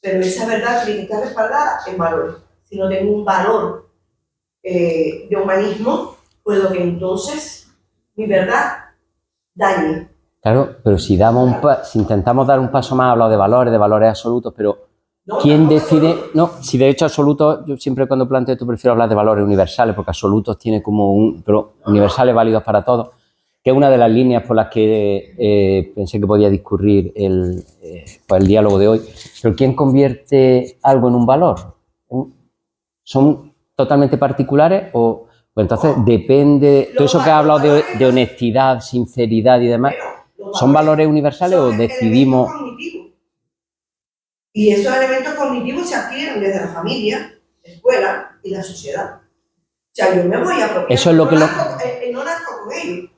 Pero esa verdad tiene que estar respaldada en valores. Si no tengo un valor de humanismo, puedo que entonces mi verdad dañe. Claro, pero si intentamos dar un paso más, he hablado de valores absolutos, pero ¿quién decide? No, si de hecho absolutos, yo siempre cuando planteo esto prefiero hablar de valores universales, porque absolutos tiene como pero universales válidos para todos, que es una de las líneas por las que pensé que podía discurrir el diálogo de hoy. Pero ¿quién convierte algo en un valor? ¿Son totalmente particulares o pues entonces depende, todo eso que ha hablado de honestidad, sinceridad y demás, ¿son valores universales o decidimos? Y esos elementos cognitivos se adquieren desde la familia, la escuela y la sociedad. O sea, yo me voy a apropiar. Eso es lo que no nazco con ellos.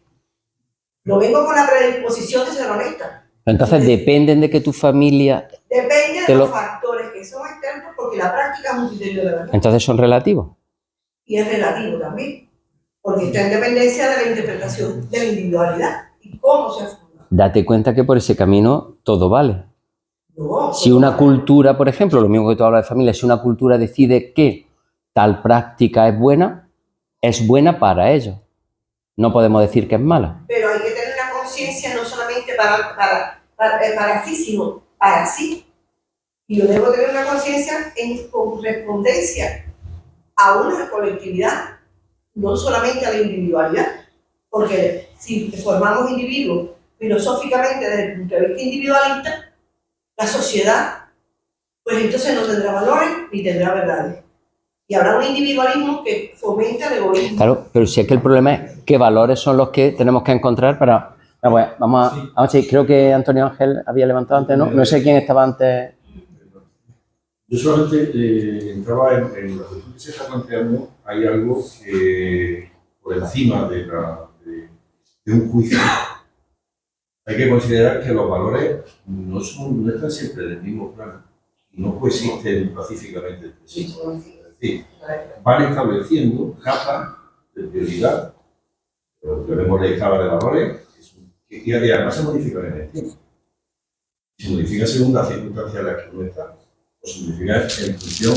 No vengo con la predisposición de ser honesta. Entonces dependen de que tu familia... Depende de los factores que son externos, porque la práctica es un criterio de verdad. Entonces son relativos. Y es relativo también, porque está en dependencia de la interpretación de la individualidad y cómo se forma. Date cuenta que por ese camino todo vale. No, si una cultura, por ejemplo, lo mismo que tú hablas de familia, si una cultura decide que tal práctica es buena para ellos. No podemos decir que es mala. Pero hay que tener una conciencia no solamente para sí, sino para sí. Y yo debo tener una conciencia en correspondencia a una colectividad, no solamente a la individualidad. Porque si formamos individuos filosóficamente desde el punto de vista individualista, la sociedad, pues entonces no tendrá valores ni tendrá verdades. Y habrá un individualismo que fomenta el egoísmo. Claro, pero si es que el problema es qué valores son los que tenemos que encontrar para... Bueno, pues, vamos a ver, creo que Antonio Ángel había levantado antes, ¿no? No sé quién estaba antes. Yo solamente entraba en la cuestión que se está planteando. Hay algo que, por encima de un juicio, hay que considerar que los valores no están siempre en el mismo plano y no coexisten pacíficamente entre sí. Es decir, van estableciendo capas de prioridad, lo que vemos la escala de valores, y además se modifican en el tiempo. Se modifica según las circunstancias en las que uno está, o se modifica en función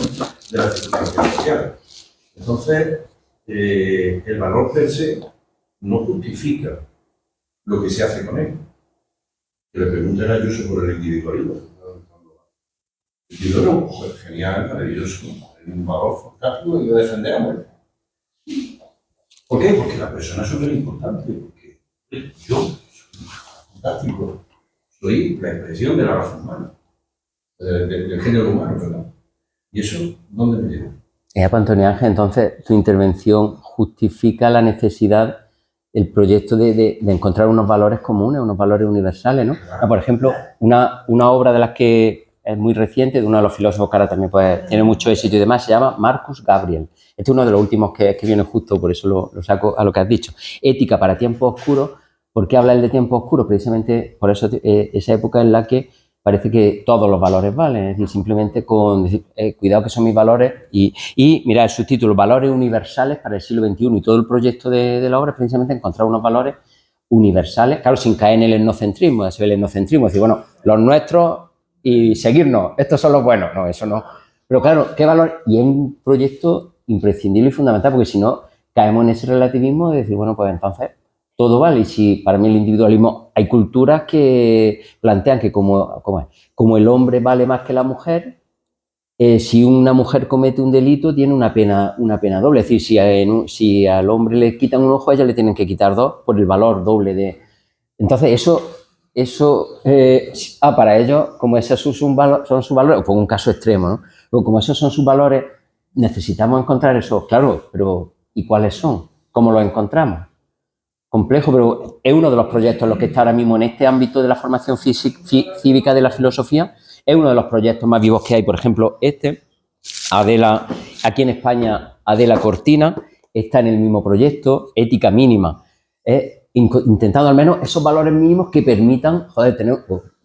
de las circunstancias sociales. Entonces, el valor per se no justifica lo que se hace con él. Que le pregunten a Ayuso por el individualismo. El individualismo, pues genial, maravilloso, es un valor fantástico y lo defendemos. ¿Por qué? Porque la persona es súper importante, porque yo soy fantástico, soy la expresión de la raza humana, del género humano, ¿verdad? ¿Y eso dónde me lleva? Antonio Ángel, entonces tu intervención justifica la necesidad, el proyecto de encontrar unos valores comunes, unos valores universales, ¿no? Por ejemplo, una obra de las que es muy reciente, de uno de los filósofos que ahora también pues, tiene mucho éxito y demás, se llama Marcus Gabriel. Este es uno de los últimos que viene justo, por eso lo saco a lo que has dicho. Ética para tiempos oscuros. ¿Por qué habla él de tiempos oscuros? Precisamente por eso esa época en la que parece que todos los valores valen, es decir, simplemente con decir, cuidado que son mis valores y mira el subtítulo, valores universales para el siglo XXI, y todo el proyecto de la obra es precisamente encontrar unos valores universales, claro, sin caer en el etnocentrismo, el etnocentrismo, es decir, bueno, los nuestros y seguirnos, estos son los buenos, no, eso no, pero claro, ¿qué valor? Y es un proyecto imprescindible y fundamental, porque si no, caemos en ese relativismo de decir, bueno, pues entonces todo vale. Y si para mí el individualismo, hay culturas que plantean que como el hombre vale más que la mujer, si una mujer comete un delito tiene una pena doble. Es decir, si al hombre le quitan un ojo, a ella le tienen que quitar dos por el valor doble de... Entonces eso para ellos, como esos son sus valores, o por un caso extremo, ¿no? Pero como esos son sus valores, necesitamos encontrar esos, claro, pero ¿y cuáles son? ¿Cómo los encontramos? Complejo, pero es uno de los proyectos en los que está ahora mismo en este ámbito de la formación cívica de la filosofía, es uno de los proyectos más vivos que hay. Por ejemplo, Adela, aquí en España, Adela Cortina, está en el mismo proyecto, ética mínima, intentando al menos esos valores mínimos que permitan,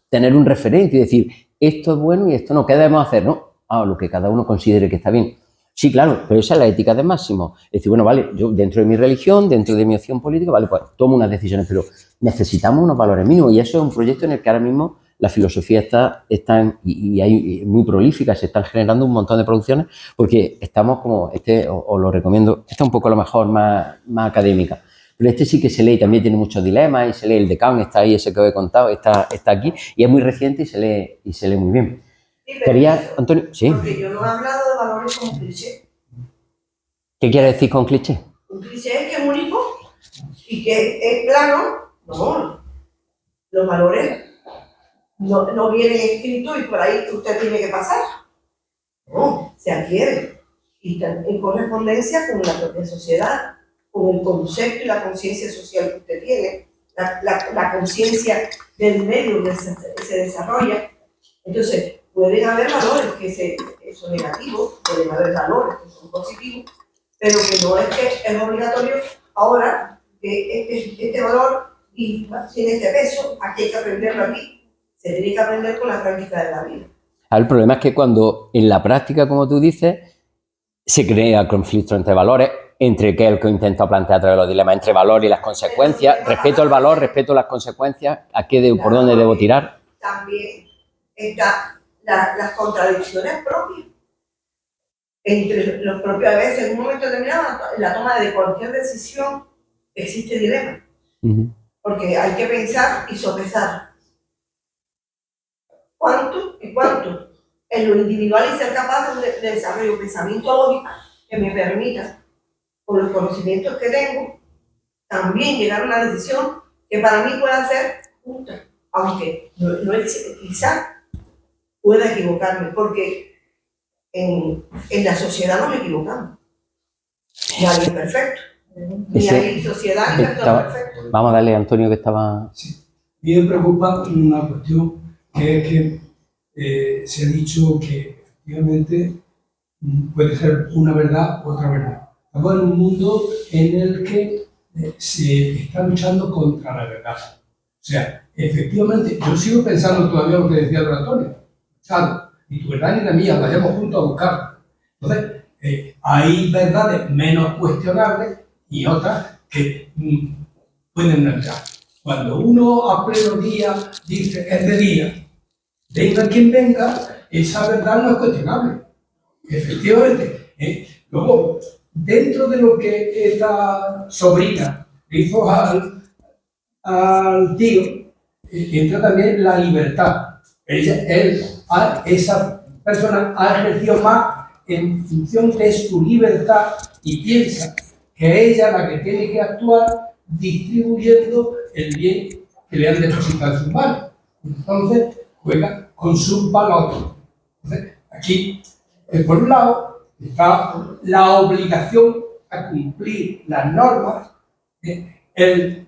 tener un referente y decir, esto es bueno y esto no, ¿qué debemos hacer? No, lo que cada uno considere que está bien. Sí, claro, pero esa es la ética de Máximo. Es decir, bueno, vale, yo dentro de mi religión, dentro de mi opción política, vale, pues tomo unas decisiones, pero necesitamos unos valores mínimos y eso es un proyecto en el que ahora mismo la filosofía está y muy prolífica, se están generando un montón de producciones porque estamos como, os lo recomiendo, esta es un poco a lo mejor más académica, pero este sí que se lee y también tiene muchos dilemas y se lee, el de Kant está ahí, ese que os he contado, está aquí y es muy reciente y se lee muy bien. Sí, pero Quería, Antonio, sí. porque yo no he hablado de valores como cliché. ¿Qué quiere decir con cliché? Un cliché es que es único y que es plano. No, los valores no vienen escritos y por ahí usted tiene que pasar. No, se adquiere. Y están en correspondencia con la propia sociedad, con el concepto y la conciencia social que usted tiene, la conciencia del medio que se desarrolla. Entonces, pueden haber valores que son negativos, pueden haber valores que son positivos, pero que no es que es obligatorio ahora que este valor y tiene este peso, aquí hay que aprenderlo aquí, se tiene que aprender con la práctica de la vida. El problema es que cuando en la práctica, como tú dices, se crea conflicto entre valores, entre qué es el que intenta plantear a través de los dilemas, entre valor y las consecuencias, respeto el valor, respeto las consecuencias, por dónde debo tirar. También están las contradicciones propias. Entre los propios, a veces, en un momento determinado, en la toma de cualquier decisión, existe dilema. Porque hay que pensar y sopesar. ¿Cuánto y cuánto? En lo individual y ser capaz de desarrollar un pensamiento lógico que me permita, con los conocimientos que tengo, también llegar a una decisión que para mí pueda ser justa. Aunque no es, quizás pueda equivocarme, porque en la sociedad nos equivocamos. Nadie es perfecto. Ni hay sociedad ni persona perfecta. Vamos a darle a Antonio que estaba... Sí. A mí me preocupa una cuestión que es que se ha dicho que efectivamente puede ser una verdad u otra verdad. Estamos en un mundo en el que se está luchando contra la verdad. O sea, efectivamente, yo sigo pensando todavía lo que decía don Antonio. Ni tu verdad ni la mía, vayamos juntos a buscarla. Entonces, hay verdades menos cuestionables y otras que pueden no entrar. Cuando uno a pleno día dice es de día, venga quien venga, esa verdad no es cuestionable. Efectivamente. Luego, dentro de lo que esta sobrina hizo al tío, entra también la libertad. Esa persona ha ejercido más en función de su libertad y piensa que ella es la que tiene que actuar distribuyendo el bien que le han depositado en sus manos. Entonces, juega con sus valores. Entonces, aquí, por un lado, está la obligación a cumplir las normas, el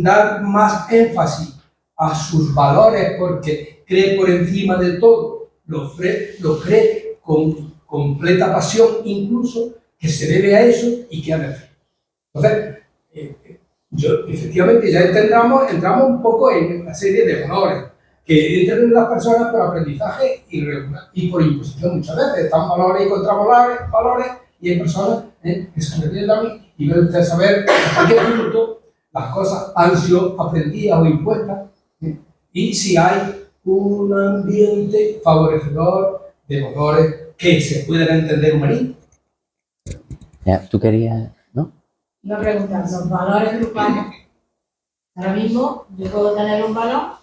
dar más énfasis a sus valores porque cree por encima de todo, lo cree con completa pasión, incluso que se debe a eso y que ha de hacer. Entonces, efectivamente ya entramos un poco en una serie de valores que entran en las personas por aprendizaje y por imposición muchas veces. Están valores y contravalores y hay personas que se retienen también y deben ustedes saber a qué punto las cosas han sido aprendidas o impuestas y si hay un ambiente favorecedor de valores que se pueden entender humanistas. ¿Tú querías, no? Iba a preguntar, los valores grupales. Ahora mismo yo puedo tener un valor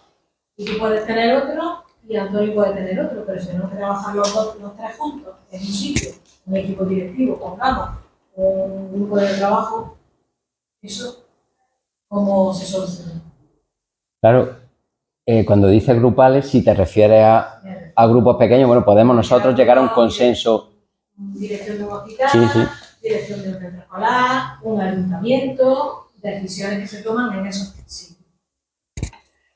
y tú puedes tener otro y Antonio puede tener otro, pero si no trabajan los tres juntos en un sitio, un equipo directivo, pongamos, un grupo de trabajo, eso, ¿cómo se soluciona? Claro, cuando dices grupales, si te refieres a grupos pequeños, bueno, podemos nosotros llegar a un consenso. Dirección de un hospital, sí. Dirección de un centro escolar, un ayuntamiento, decisiones que se toman en esos sitios.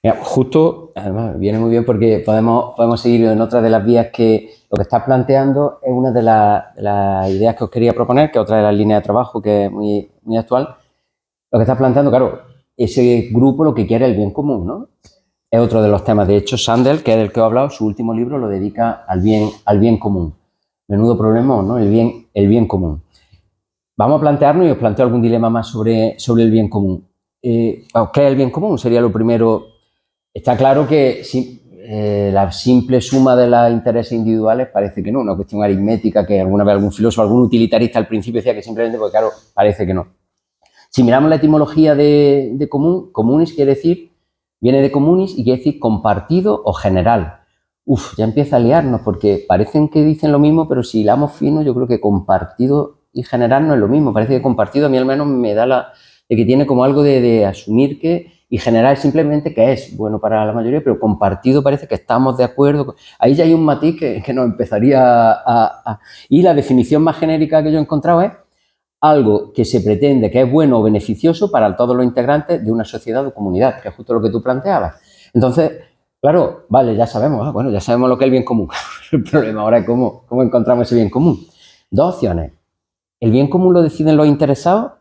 Mira, justo, además, viene muy bien porque podemos seguir en otra de las vías que lo que estás planteando es una de las ideas que os quería proponer, que es otra de las líneas de trabajo que es muy, muy actual. Lo que estás planteando, claro, ese grupo lo que quiere es el bien común, ¿no? Es otro de los temas. De hecho, Sandel, que es del que he hablado, su último libro lo dedica al bien común. Menudo problema, ¿no? El bien común. Vamos a plantearnos, y os planteo algún dilema más sobre el bien común. ¿Qué es el bien común? Sería lo primero. Está claro que la simple suma de los intereses individuales parece que no, una cuestión aritmética que alguna vez algún filósofo, algún utilitarista al principio decía que simplemente, porque claro, parece que no. Si miramos la etimología de común, comunis quiere decir, viene de comunis y quiere decir compartido o general. Ya empieza a liarnos porque parecen que dicen lo mismo, pero si hilamos fino, yo creo que compartido y general no es lo mismo. Parece que compartido a mí al menos me da de que tiene como algo de asumir que, y general simplemente que es bueno para la mayoría, pero compartido parece que estamos de acuerdo. Ahí ya hay un matiz que nos empezaría Y la definición más genérica que yo he encontrado es algo que se pretende que es bueno o beneficioso para todos los integrantes de una sociedad o comunidad, que es justo lo que tú planteabas. Entonces, claro, vale, ya sabemos, ya sabemos lo que es el bien común. El problema ahora es cómo encontramos ese bien común. Dos opciones. ¿El bien común lo deciden los interesados?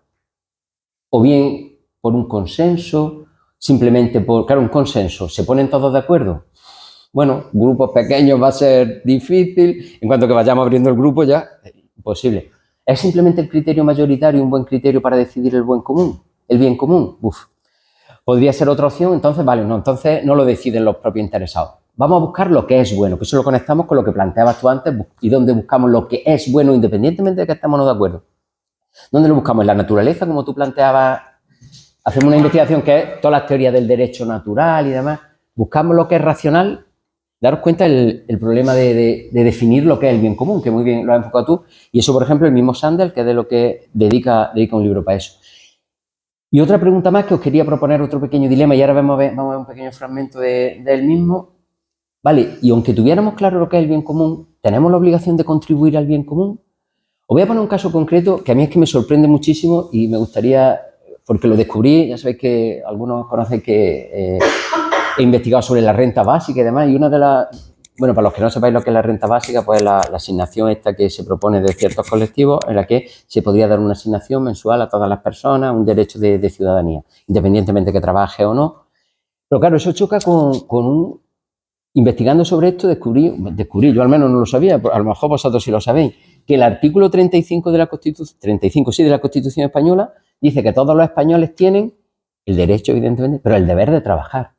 ¿O bien por un consenso? Simplemente claro, un consenso. ¿Se ponen todos de acuerdo? Bueno, grupos pequeños va a ser difícil. En cuanto que vayamos abriendo el grupo ya, imposible. ¿Es simplemente el criterio mayoritario un buen criterio para decidir el bien común? ¿El bien común? Podría ser otra opción, entonces, vale, no, entonces no lo deciden los propios interesados. Vamos a buscar lo que es bueno, que eso lo conectamos con lo que planteabas tú antes y donde buscamos lo que es bueno independientemente de que estemos de acuerdo. ¿Dónde lo buscamos? En la naturaleza, como tú planteabas. Hacemos una investigación que es todas las teorías del derecho natural y demás. Buscamos lo que es racional. Daros cuenta el problema de definir lo que es el bien común, que muy bien lo has enfocado tú. Y eso, por ejemplo, el mismo Sandel, que es de lo que dedica un libro para eso. Y otra pregunta más que os quería proponer, otro pequeño dilema, y ahora vamos a ver un pequeño fragmento del mismo. Vale, y aunque tuviéramos claro lo que es el bien común, ¿tenemos la obligación de contribuir al bien común? Os voy a poner un caso concreto que a mí es que me sorprende muchísimo y me gustaría, porque lo descubrí, ya sabéis que algunos conocen que he investigado sobre la renta básica y demás, y una de las... Bueno, para los que no sepáis lo que es la renta básica, pues la asignación esta que se propone de ciertos colectivos en la que se podría dar una asignación mensual a todas las personas, un derecho de ciudadanía, independientemente de que trabaje o no. Pero claro, eso choca con investigando sobre esto, descubrí, yo al menos no lo sabía, a lo mejor vosotros sí lo sabéis, que el artículo 35 de la Constitución Española dice que todos los españoles tienen el derecho, evidentemente, pero el deber de trabajar.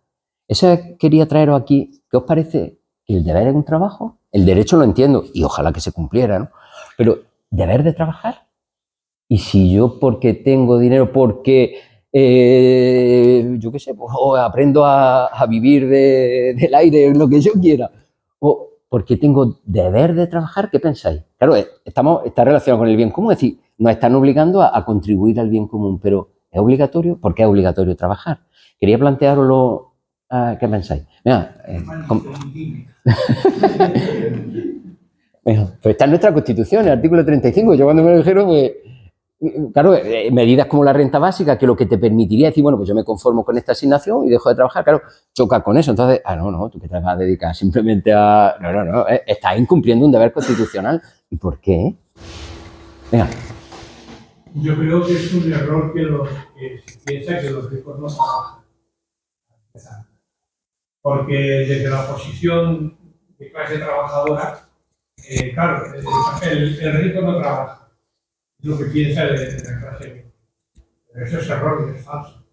Eso quería traeros aquí. ¿Qué os parece? ¿El deber es un trabajo? El derecho lo entiendo y ojalá que se cumpliera, ¿no? Pero ¿deber de trabajar? Y si yo porque tengo dinero, porque yo qué sé, pues, o aprendo a vivir del aire, lo que yo quiera, o porque tengo deber de trabajar, ¿qué pensáis? Claro, está relacionado con el bien común, es decir, nos están obligando a contribuir al bien común, pero ¿es obligatorio? ¿Por qué es obligatorio trabajar? Quería plantearoslo. ¿Qué pensáis? Mira, pues está en nuestra Constitución, el artículo 35. Yo cuando me lo dijeron, pues, claro, medidas como la renta básica, que lo que te permitiría decir, bueno, pues yo me conformo con esta asignación y dejo de trabajar, claro, choca con eso. Entonces, no, tú que te vas a dedicar simplemente a... No, estás incumpliendo un deber constitucional. ¿Y por qué? Venga. Yo creo que es un error que se piensa que los ricos no trabajan. Porque desde la posición de clase trabajadora, claro, el rico no trabaja, es lo que piensa de la clase media. Pero eso es error, es falso.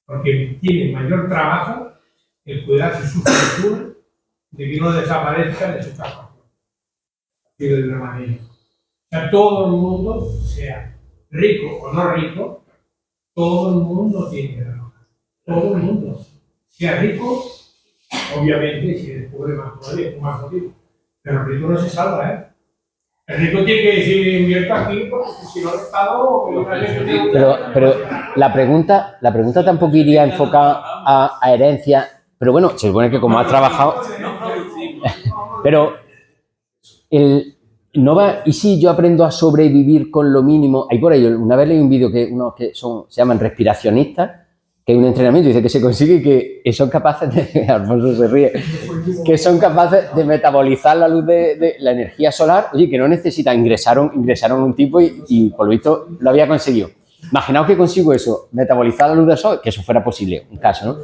Porque tiene mayor trabajo el cuidarse su fortuna de que no desaparezca de su trabajo. De una manera. O sea, todo el mundo, sea rico o no rico, todo el mundo tiene que trabajar. Todo el mundo. Sea rico, obviamente, si eres pobre más todavía, más jodido. Pero el rico no se salva, ¿eh? El rico tiene que decir, invierto aquí, porque si no el Estado... Pero la pregunta tampoco iría enfocada a herencia. Pero bueno, se supone que como has trabajado... Pero no va... ¿Y si yo aprendo a sobrevivir con lo mínimo? Hay por ahí, una vez leí un vídeo que unos que se llaman respiracionistas, que hay un entrenamiento, dice que se consigue que son capaces de... Alfonso se ríe. Que son capaces de metabolizar la luz de la energía solar. Oye, que no necesitan. Ingresaron un tipo y por lo visto lo había conseguido. Imaginaos que consigo eso, metabolizar la luz del sol, que eso fuera posible, un caso, ¿no?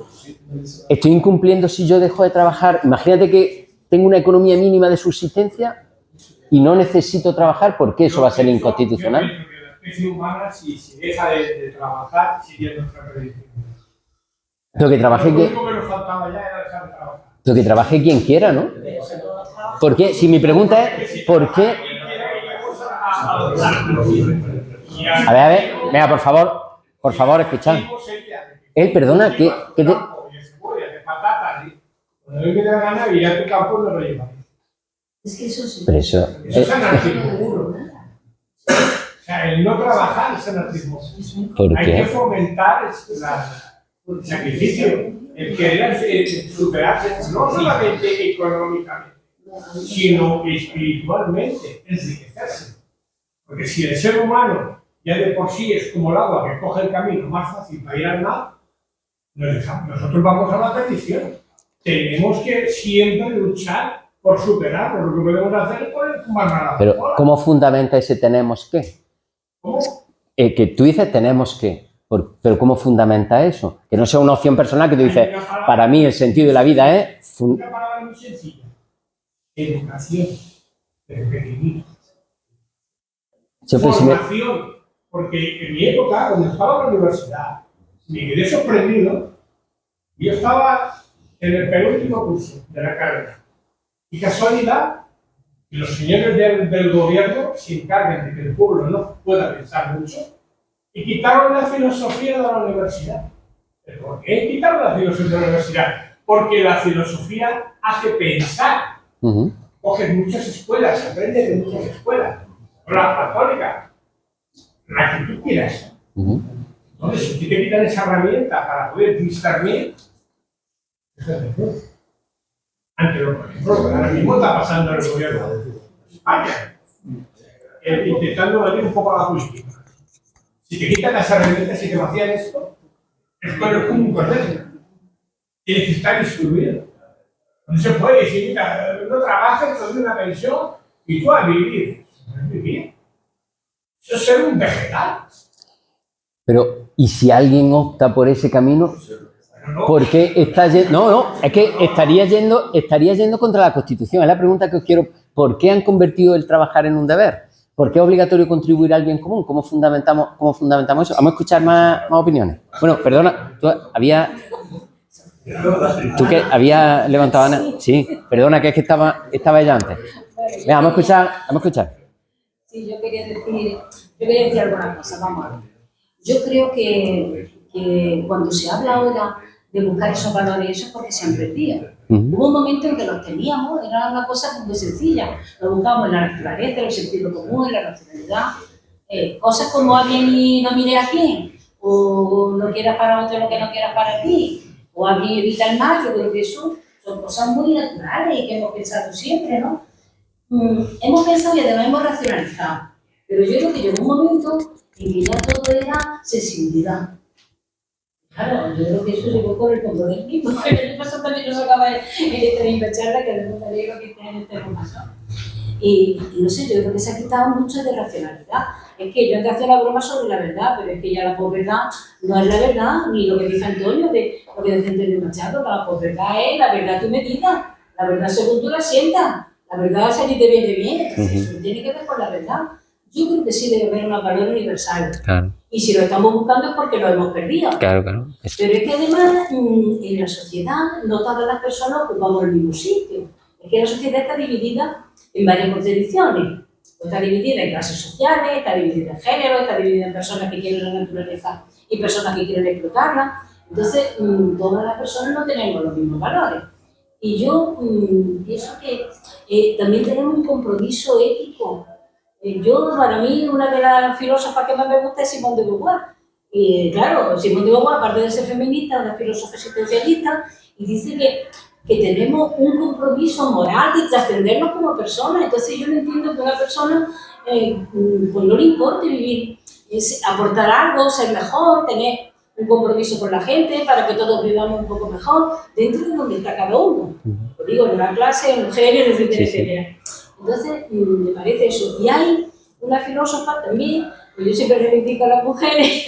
Estoy incumpliendo si yo dejo de trabajar. Imagínate que tengo una economía mínima de subsistencia. y no necesito trabajar, ¿por qué eso va a ser inconstitucional? Yo pienso que la especie humana, si deja de trabajar, sigue nuestra predicción. Pero que trabaje Lo único que nos faltaba ya era dejar de trabajar. pero que trabaje quien quiera, ¿no? ¿Por qué? Si mi pregunta es, ¿por qué? A ver, venga, por favor, escuchad. Él, perdona, ¿qué te...? De patatas, cuando a mí me da gana, ir a tu campo no lo lleva. Es que eso sí. Pero eso... Eso es anarquismo puro. O sea, el no trabajar es anarquismo. ¿Por Hay que qué? fomentar el sacrificio, el querer superarse, no solamente económicamente, sino espiritualmente, enriquecerse. Porque si el ser humano ya de por sí es como el agua que coge el camino más fácil para ir al mar, nosotros vamos a la perdición. Tenemos que siempre luchar por superarlo. Lo que podemos hacer es poner tumbar a Pero, ¿cómo fundamenta ese tenemos que? ¿Cómo? Que tú dices tenemos que, pero ¿cómo fundamenta eso? Que no sea una opción personal que tú dices, para mí el sentido de la vida es... Una palabra muy sencilla. Educación. Desde pequeñito. Formación. Porque en mi época, cuando estaba en la universidad, me quedé sorprendido. Yo estaba en el penúltimo curso de la carrera. Y casualidad, que los señores del gobierno se encarguen de que el pueblo no pueda pensar mucho y quitaron la filosofía de la universidad. ¿Por qué quitaron la filosofía de la universidad? Porque la filosofía hace pensar. Coges muchas escuelas, se aprende de muchas escuelas. La católica, la que tú quieras. Entonces, si te quitan esa herramienta para poder discernir, ante lo que ahora mismo está pasando en el gobierno de España, intentando darle un poco a la justicia. Si te quitan las herramientas y te vacían esto, es con el único orden. Tienes que estar instruido. No se puede decir, mira, no trabajas, te doy una pensión y tú a vivir. No es vivir. Eso es ser un vegetal. Pero, ¿y si alguien opta por ese camino? ¿Por qué está yendo? No, es que estaría yendo contra la Constitución. Es la pregunta que os quiero. ¿Por qué han convertido el trabajar en un deber? ¿Por qué es obligatorio contribuir al bien común? ¿Cómo fundamentamos eso? Vamos a escuchar más opiniones. Bueno, perdona, ¿tú que había levantado Ana? Sí, perdona, que es que estaba ella antes. Venga, vamos a escuchar. Sí, yo quería decir alguna cosa, vamos a ver. Yo creo que cuando se habla ahora de buscar esos valores, eso es porque se han perdido. Hubo un momento en que los teníamos, era una cosa muy sencilla. Lo buscábamos en la naturaleza, en el sentido común, en la racionalidad. Cosas como alguien no mire a quién, o no quieras para otro lo que no quieras para ti, o alguien evita el mal. Yo creo que eso son cosas muy naturales y que hemos pensado siempre, ¿no? Hemos pensado y además hemos racionalizado. Pero yo creo que llegó un momento en que ya todo era sensibilidad. Claro, yo creo que eso llegó por el condonismo. Eso también nos acaba en esta misma charla, que me gustaría lo que esté en este momento. Y no sé, yo creo que se ha quitado mucho de racionalidad. Es que yo antes hacía la broma sobre la verdad, pero es que ya la posverdad no es la verdad, ni lo que dice Antonio, de lo que dice Antonio Machado. La posverdad es la verdad a tu medida, la verdad según tú la sientas, la verdad si a ti te viene bien. Entonces, eso tiene que ver con la verdad. Yo creo que sí debe haber un valor universal. Claro. Y si lo estamos buscando es porque lo hemos perdido. Claro. Pero es que además en la sociedad no todas las personas ocupamos el mismo sitio. Es que la sociedad está dividida en varias contradicciones. Está dividida en clases sociales, está dividida en género, está dividida en personas que quieren la naturaleza y personas que quieren explotarla. Entonces, todas las personas no tenemos los mismos valores. Y yo pienso que también tenemos un compromiso ético. Para mí, una de las filósofas que más me gusta es Simone de Beauvoir. Y claro, Simone de Beauvoir, aparte de ser feminista, es una filósofa existencialista, y dice que tenemos un compromiso moral de trascendernos como personas. Entonces yo no entiendo que una persona pues no le importe vivir, aportar algo, ser mejor, tener un compromiso con la gente para que todos vivamos un poco mejor, dentro de donde está cada uno. Lo digo, en una clase, en un género, etcétera, etcétera. Entonces, me parece eso. Y hay una filósofa también, yo siempre reivindico a las mujeres,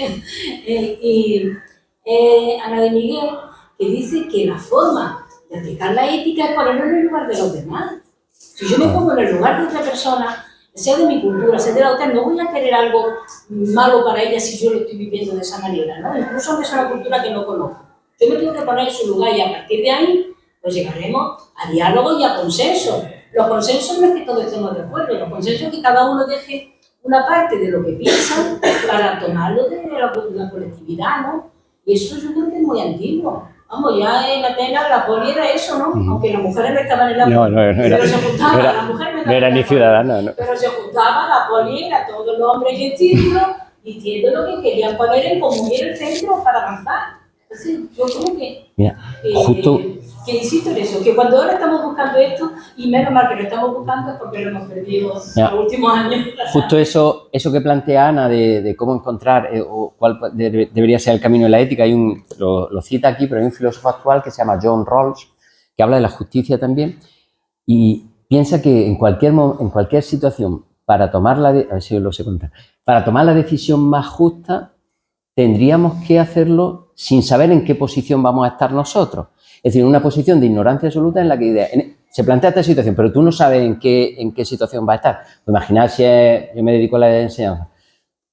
Ana de Miguel, que dice que la forma de aplicar la ética es ponernos en el lugar de los demás. Si yo me pongo en el lugar de otra persona, sea de mi cultura, sea de la otra, no voy a querer algo malo para ella si yo lo estoy viviendo de esa manera, ¿no? Incluso aunque es una cultura que no conozco. Yo me tengo que poner en su lugar y a partir de ahí, pues llegaremos a diálogo y a consenso. Los consensos no es que todos estemos de acuerdo, los consensos es que cada uno deje una parte de lo que piensa para tomarlo de la colectividad, ¿no? Y eso yo creo que es muy antiguo. Vamos, ya en Atenas la poli era eso, ¿no? Aunque las mujeres no estaban en la poli, pero se juntaban, las mujeres no era ni ciudadana, ¿no? pero se juntaban, la poli era todos los hombres en círculo diciendo lo que querían poner en común y en el centro para avanzar. Entonces, yo creo que, mira, justo, que insisto en eso, que cuando ahora estamos buscando esto, y menos mal que lo estamos buscando, es porque lo hemos perdido en los últimos años. Justo eso que plantea Ana de cómo encontrar o cuál debería ser el camino de la ética, lo cita aquí, pero hay un filósofo actual que se llama John Rawls, que habla de la justicia también, y piensa que en cualquier situación, para tomar a ver si lo sé contar, para tomar la decisión más justa, tendríamos que hacerlo sin saber en qué posición vamos a estar nosotros. Es decir, una posición de ignorancia absoluta en la que se plantea esta situación, pero tú no sabes en qué situación va a estar. Pues imaginar si yo me dedico a la enseñanza.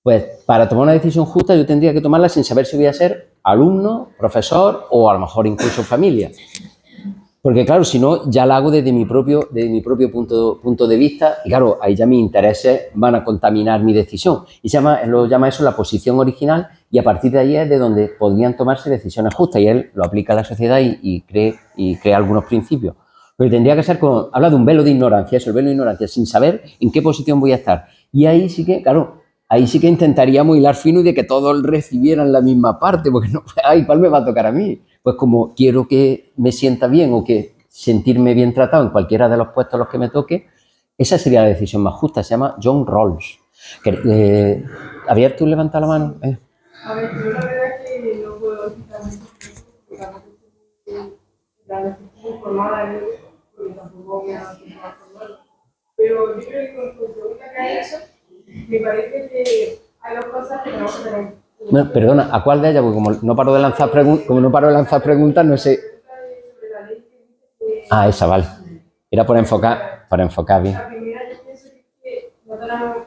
Pues para tomar una decisión justa yo tendría que tomarla sin saber si voy a ser alumno, profesor o a lo mejor incluso familia. Porque claro, si no, ya la hago desde mi propio punto de vista y claro, ahí ya mis intereses van a contaminar mi decisión. Y lo llama eso la posición original y a partir de ahí es de donde podrían tomarse decisiones justas y él lo aplica a la sociedad y crea algunos principios. Pero tendría que ser habla de un velo de ignorancia, eso, el velo de ignorancia, sin saber en qué posición voy a estar. Y ahí sí que, claro, ahí sí que intentaríamos hilar fino y de que todos recibieran la misma parte, porque no, ay, ¿cuál me va a tocar a mí? Pues como quiero que me sienta bien o que sentirme bien tratado en cualquiera de los puestos a los que me toque, esa sería la decisión más justa. Se llama John Rawls. ¿Javier, tú levantas la mano? A ver, yo la verdad es que no puedo quitar mucho tiempo, porque tampoco estoy informada en ello, porque tampoco me ha dado tiempo a formarlo. Pero yo creo que con tu pregunta que has hecho, me parece que hay dos cosas que tenemos que tener. Bueno, perdona, ¿a cuál de ellas? Porque como no paro de lanzar preguntas, no sé. Ah, esa, vale. Era para enfocar bien. La primera, yo pienso que no tenemos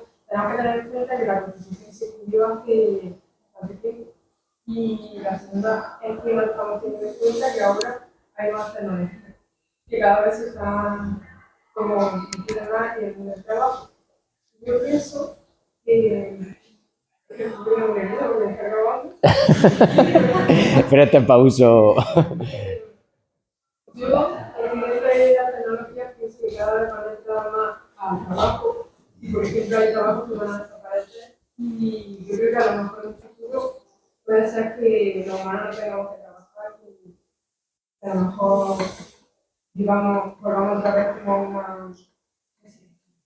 que tener en cuenta que la Constitución se escribió hace bastante tiempo. Y la segunda es que no estamos teniendo en cuenta que ahora hay más tecnología, que cada vez se están como metiendo más en el trabajo. Yo pienso que Espérate, pauso. Yo, en la tecnología, pienso que cada vez van a entrar más al trabajo y, por ejemplo, hay trabajos que van a desaparecer y yo creo que a lo mejor en el futuro puede ser que los humanos no tengamos que trabajar y a lo mejor, digamos, volvamos otra vez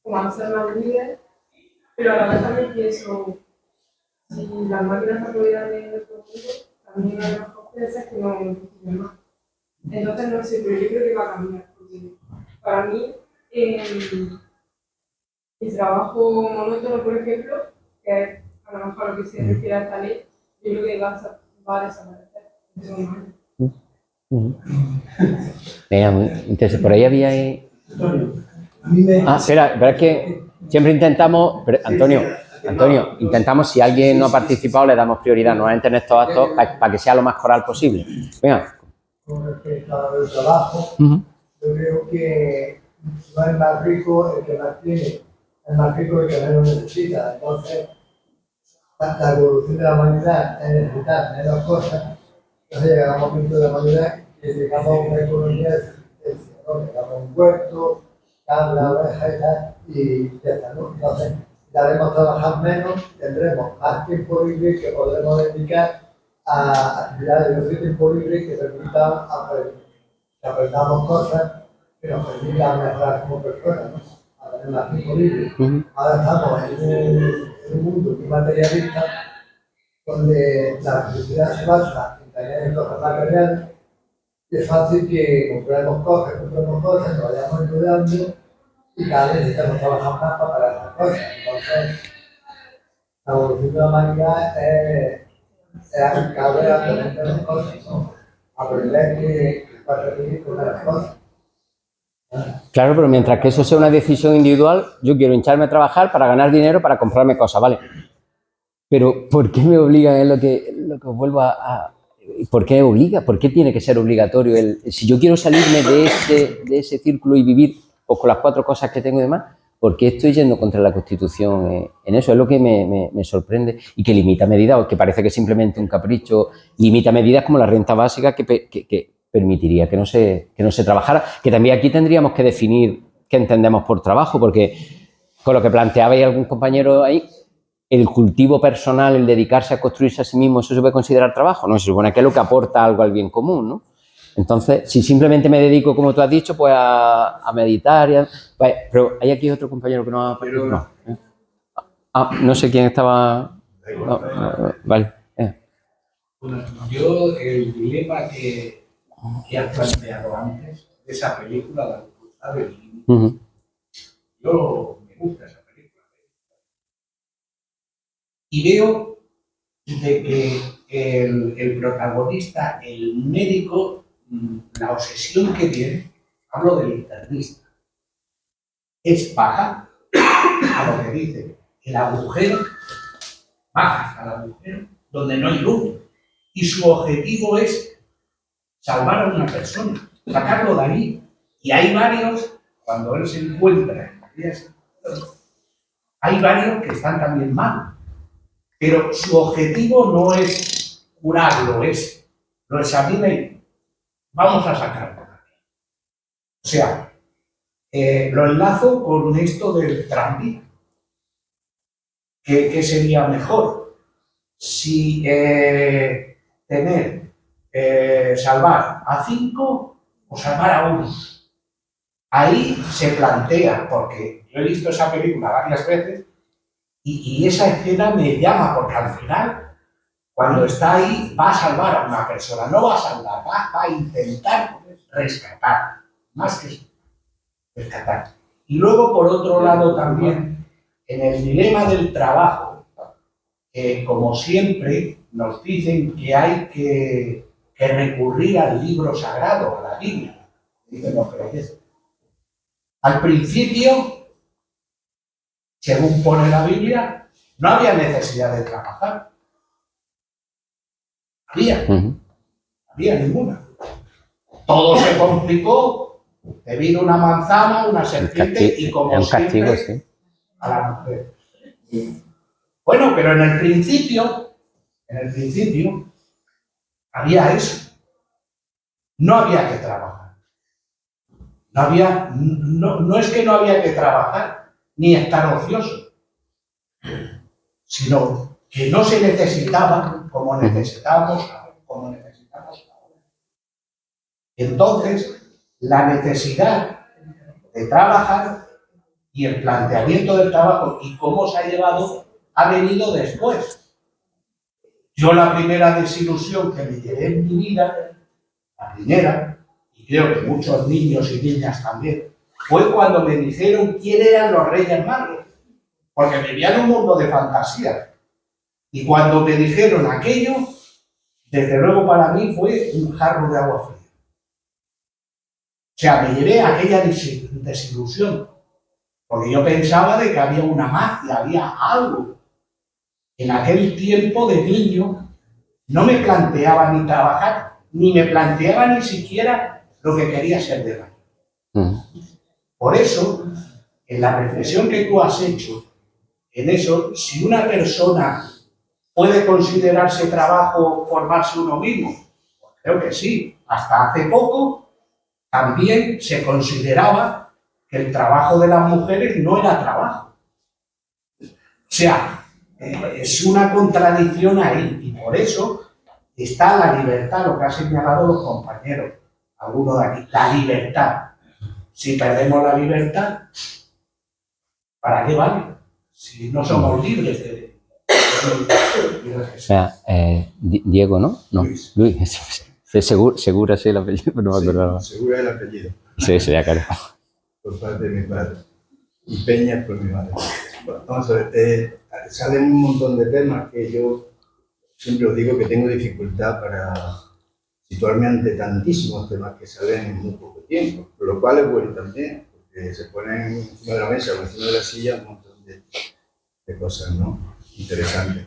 como a ser más líderes, pero a la vez también pienso si las máquinas se apoderaran en nuestro mundo, también hay más cosas que no funcionan más. Entonces, no sé, pero yo creo que va a cambiar. Porque para mí, el trabajo monótono, por ejemplo, que es a lo mejor a lo que se refiere a esta ley, yo creo que va a desaparecer. Venga, muy interesante. Por ahí había... espera, es que siempre intentamos... Antonio, intentamos, si alguien no ha participado, le damos prioridad nuevamente en estos actos para que sea lo más coral posible. Venga. Con respecto al trabajo, yo creo que no es más rico el que más tiene, es más rico el que menos necesita. Entonces, la evolución de la humanidad es necesitar menos cosas. Entonces llegará un momento de la humanidad que llegamos a una economía de subsistencia, ¿no? Llegamos a un puerto, cabra, oveja y ya está, ¿no? Entonces, haremos trabajar menos, tendremos más tiempo libre que podremos dedicar a actividades de ocio tiempo libre que permitan que aprendamos cosas que nos permitan mejorar como personas, ¿no? A tener más tiempo libre. Ahora estamos en un mundo muy materialista donde la felicidad se basa en tener cosas materiales y es fácil que compremos cosas, nos vayamos ayudando y cada vez necesitamos trabajar más para esas cosas. Entonces, la evolución de la humanidad es cada vez aprender menos cosas, ¿no? Aprender que para vivir con las cosas. Claro, pero mientras que eso sea una decisión individual, yo quiero hincharme a trabajar para ganar dinero, para comprarme cosas, ¿vale? Pero ¿por qué me obligan? Es lo que os vuelvo a... ¿Por qué obliga? ¿Por qué tiene que ser obligatorio? Si yo quiero salirme de ese círculo y vivir pues, con las 4 cosas que tengo y demás, ¿por qué estoy yendo contra la Constitución en eso? Es lo que me sorprende y que limita medidas, o que parece que es simplemente un capricho, limita medidas como la renta básica que permitiría que no se trabajara, que también aquí tendríamos que definir qué entendemos por trabajo, porque con lo que planteabais algún compañero ahí, el cultivo personal, el dedicarse a construirse a sí mismo, ¿eso se puede considerar trabajo? No, se supone que es lo que aporta algo al bien común, ¿no? Entonces, si simplemente me dedico, como tú has dicho, pues a meditar, pues, pero hay aquí otro compañero que no ha participado. No sé quién estaba... vale. Bueno, yo el dilema que has planteado antes de esa película, La Cruzada del Límite, yo me gusta esa película. Y veo de que el protagonista, el médico, la obsesión que tiene, hablo del internista, es bajar a lo que dice el agujero, baja hasta el agujero donde no hay luz. Y su objetivo es salvar a una persona, sacarlo de ahí. Y hay varios, cuando él se encuentra, hay varios que están también mal. Pero su objetivo no es curarlo, lo examina y vamos a sacarlo. O sea, lo enlazo con esto del tranvía. ¿Qué sería mejor? Si salvar a 5 o salvar a 1. Ahí se plantea, porque yo he visto esa película varias veces, y esa escena me llama, porque al final, cuando está ahí, va a salvar a una persona, no va a salvar, va a intentar rescatar, más que rescatar. Y luego, por otro lado, también, en el dilema del trabajo, como siempre, nos dicen que hay que recurrir al libro sagrado, a la Biblia, dicen los creyentes. Al principio, según pone la Biblia, no había necesidad de trabajar. Había ninguna. Todo se complicó, te vino una manzana, una serpiente y como siempre, castigo, sí, a la mujer. Bueno, pero en el principio había eso. No había que trabajar. No es que no había que trabajar, ni estar ocioso, sino que no se necesitaba como necesitamos ahora. Entonces, la necesidad de trabajar y el planteamiento del trabajo y cómo se ha llevado ha venido después. Yo la primera desilusión que me llevé en mi vida, la primera, y creo que muchos niños y niñas también, fue cuando me dijeron quién eran los Reyes Magos, porque vivía en un mundo de fantasía. Y cuando me dijeron aquello, desde luego para mí fue un jarro de agua fría. O sea, me llevé aquella desilusión, porque yo pensaba de que había una magia, había algo. En aquel tiempo de niño no me planteaba ni trabajar, ni me planteaba ni siquiera lo que quería ser de mayor. Por eso, en la reflexión que tú has hecho, en eso, si una persona puede considerarse trabajo formarse uno mismo, pues creo que sí. Hasta hace poco también se consideraba que el trabajo de las mujeres no era trabajo. O sea, es una contradicción ahí, y por eso está la libertad, lo que han señalado los compañeros, algunos de aquí, la libertad. Si perdemos la libertad, ¿para qué vale? Si no somos libres de Diego, ¿no? No, Luis. Segura sí el apellido, pero no me acordaba. Segura el apellido. Sí, claro. Por parte de mi padre. Y Peña por mi madre. Bueno, vamos a ver, salen un montón de temas que yo siempre os digo que tengo dificultad para situarme ante tantísimos temas que salen en muy poco tiempo, lo cual es bueno también, porque se ponen encima de la mesa o encima de la silla un montón de cosas, ¿no? Interesantes.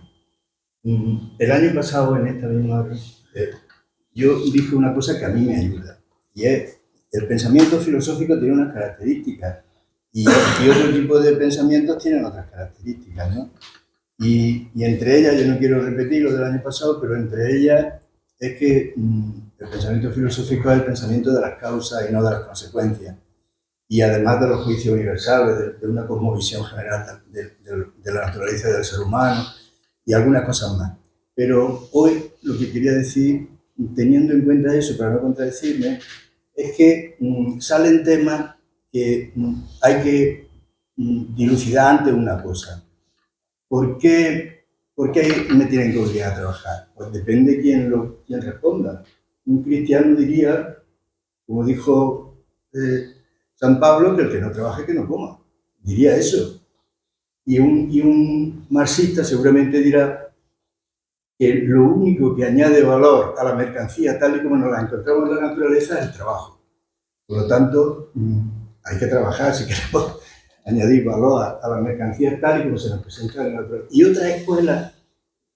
El año pasado, en esta misma yo dije una cosa que a mí me ayuda, y es el pensamiento filosófico tiene unas características y otro tipo de pensamientos tienen otras características, ¿no? Y entre ellas, yo no quiero repetir lo del año pasado, pero entre ellas es que el pensamiento filosófico es el pensamiento de las causas y no de las consecuencias. Y además de los juicios universales, de una cosmovisión general de la naturaleza del ser humano y algunas cosas más. Pero hoy lo que quería decir, teniendo en cuenta eso, para no contradecirme, es que salen temas que hay que dilucidar ante una cosa. ¿Por qué me tienen que obligar a trabajar? Pues depende quién responda. Un cristiano diría, como dijo San Pablo, que el que no trabaje, que no coma. Diría eso. Y un marxista seguramente dirá que lo único que añade valor a la mercancía, tal y como nos la encontramos en la naturaleza, es el trabajo. Por lo tanto, hay que trabajar si queremos añadir valor a la mercancía tal y como se nos presenta en la naturaleza. Y otras escuelas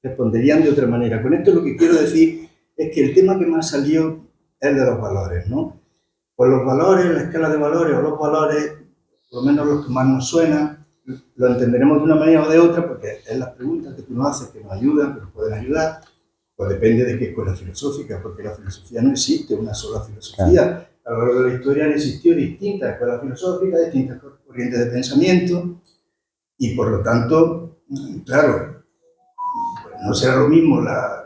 responderían de otra manera. Con esto lo que quiero decir es que el tema que más salió es el de los valores, ¿no? Pues los valores, la escala de valores o los valores, por lo menos los que más nos suenan, lo entenderemos de una manera o de otra porque es las preguntas que tú nos haces que nos ayudan, que nos pueden ayudar. Pues depende de qué escuela filosófica, porque la filosofía no existe una sola filosofía. A lo largo de la historia han existido distintas escuelas filosóficas, distintas corrientes de pensamiento, y por lo tanto, claro, no será lo mismo la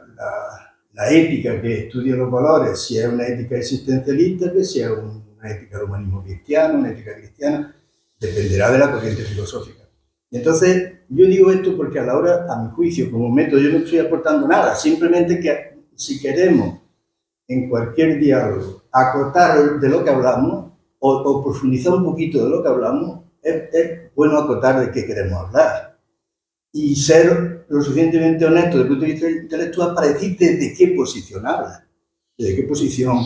ética que estudia los valores, si es una ética existencialista, que si es una ética del humanismo cristiano, una ética cristiana, dependerá de la corriente filosófica. Y entonces, yo digo esto porque a la hora, a mi juicio, como método, yo no estoy aportando nada, simplemente que si queremos en cualquier diálogo acotar de lo que hablamos o profundizar un poquito de lo que hablamos, es bueno acotar de qué queremos hablar y ser lo suficientemente honesto desde el punto de vista intelectual para decir desde qué posición habla, desde qué posición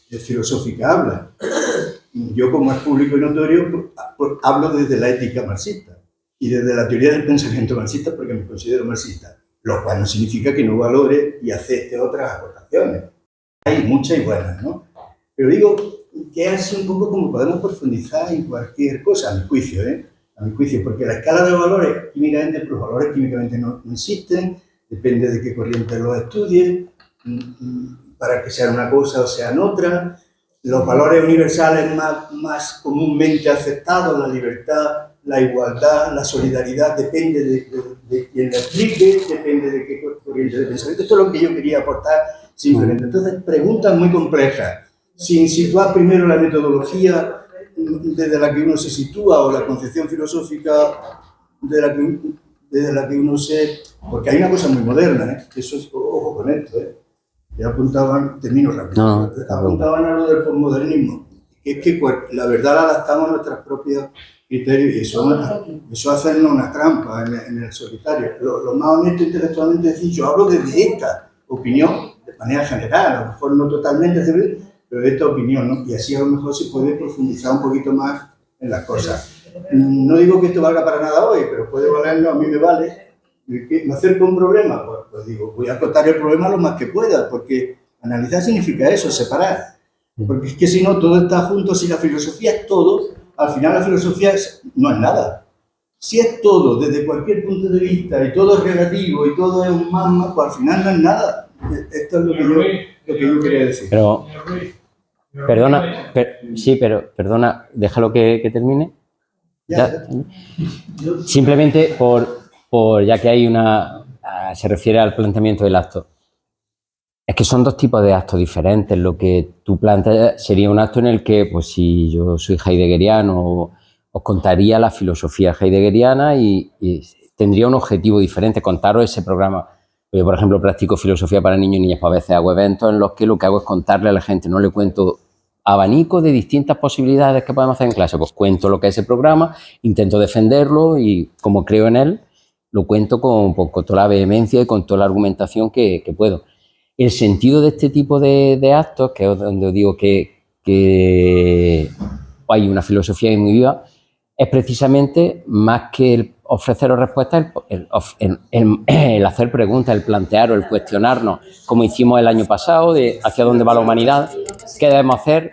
filosófica habla. Yo, como es público y notorio, hablo desde la ética marxista y desde la teoría del pensamiento marxista porque me considero marxista, lo cual no significa que no valore y acepte otras aportaciones. Hay muchas y buenas, ¿no? Pero digo que es así un poco como podemos profundizar en cualquier cosa, a mi juicio, a mi juicio, porque la escala de valores químicamente, los valores químicamente no existen, depende de qué corriente los estudie, para que sean una cosa o sean otra. Los valores universales más comúnmente aceptados, la libertad, la igualdad, la solidaridad, depende de quien la explique, depende de qué corriente de pensamiento. Esto es lo que yo quería aportar simplemente. Entonces, preguntas muy complejas, sin situar primero la metodología desde la que uno se sitúa o la concepción filosófica desde la que uno se... Porque hay una cosa muy moderna, eso es, ojo con esto, ya apuntaban, termino rápido, apuntaban a lo del postmodernismo, que es que la verdad la adaptamos a nuestros propios criterios y eso hace una trampa en el solitario. Lo más honesto intelectualmente es decir, yo hablo desde esta opinión, de manera general, a lo mejor no totalmente, pero de esta opinión, ¿no? Y así a lo mejor se puede profundizar un poquito más en las cosas. No digo que esto valga para nada hoy, pero puede valerlo, a mí me vale. ¿Me acerco a un problema? Pues digo, voy a acotar el problema lo más que pueda, porque analizar significa eso, separar. Porque es que si no, todo está junto, si la filosofía es todo, al final la filosofía no es nada. Si es todo, desde cualquier punto de vista, y todo es relativo, y todo es un magma, pues al final no es nada. Esto es lo que yo quería decir. Pero, perdona, perdona, déjalo que termine. Ya. Simplemente ya que hay se refiere al planteamiento del acto. Es que son dos tipos de actos diferentes. Lo que tú planteas sería un acto en el que, pues si yo soy heideggeriano, os contaría la filosofía heideggeriana y tendría un objetivo diferente, contaros ese programa. Yo, por ejemplo, practico filosofía para niños y niñas, pues a veces hago eventos en los que lo que hago es contarle a la gente, no le cuento abanico de distintas posibilidades que podemos hacer en clase, pues cuento lo que es ese programa, intento defenderlo y como creo en él, lo cuento con toda la vehemencia y con toda la argumentación que puedo. el sentido de este tipo de actos, que es donde os digo que hay una filosofía muy viva, es precisamente más que el ofreceros respuestas, el hacer preguntas, el plantear o el cuestionarnos, como hicimos el año pasado, de hacia dónde va la humanidad, qué debemos hacer.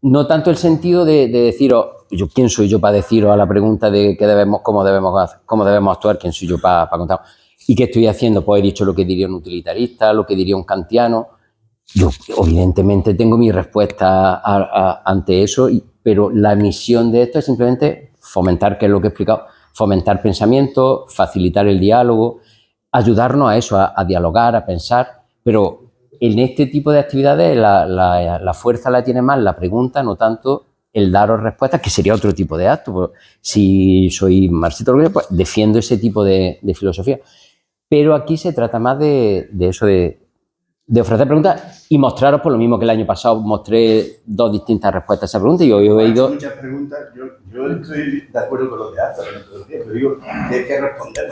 No tanto el sentido de deciros, ¿quién soy yo para deciros a la pregunta de cómo debemos actuar? ¿Quién soy yo para contar? ¿Y qué estoy haciendo? Pues he dicho lo que diría un utilitarista, lo que diría un kantiano. Yo, evidentemente, tengo mi respuesta ante eso, pero la misión de esto es simplemente fomentar, que es lo que he explicado, fomentar pensamiento, facilitar el diálogo, ayudarnos a eso, a dialogar, a pensar, pero en este tipo de actividades la fuerza la tiene más la pregunta, no tanto el daros respuestas, que sería otro tipo de acto. Pues, si soy marxista, pues defiendo ese tipo de filosofía. Pero aquí se trata más de eso, de ofrecer preguntas y mostraros, por lo mismo que el año pasado mostré 2 distintas respuestas a esa pregunta y hoy he ido... Muchas preguntas, yo estoy de acuerdo con lo de Azar, pero digo, hay que responder.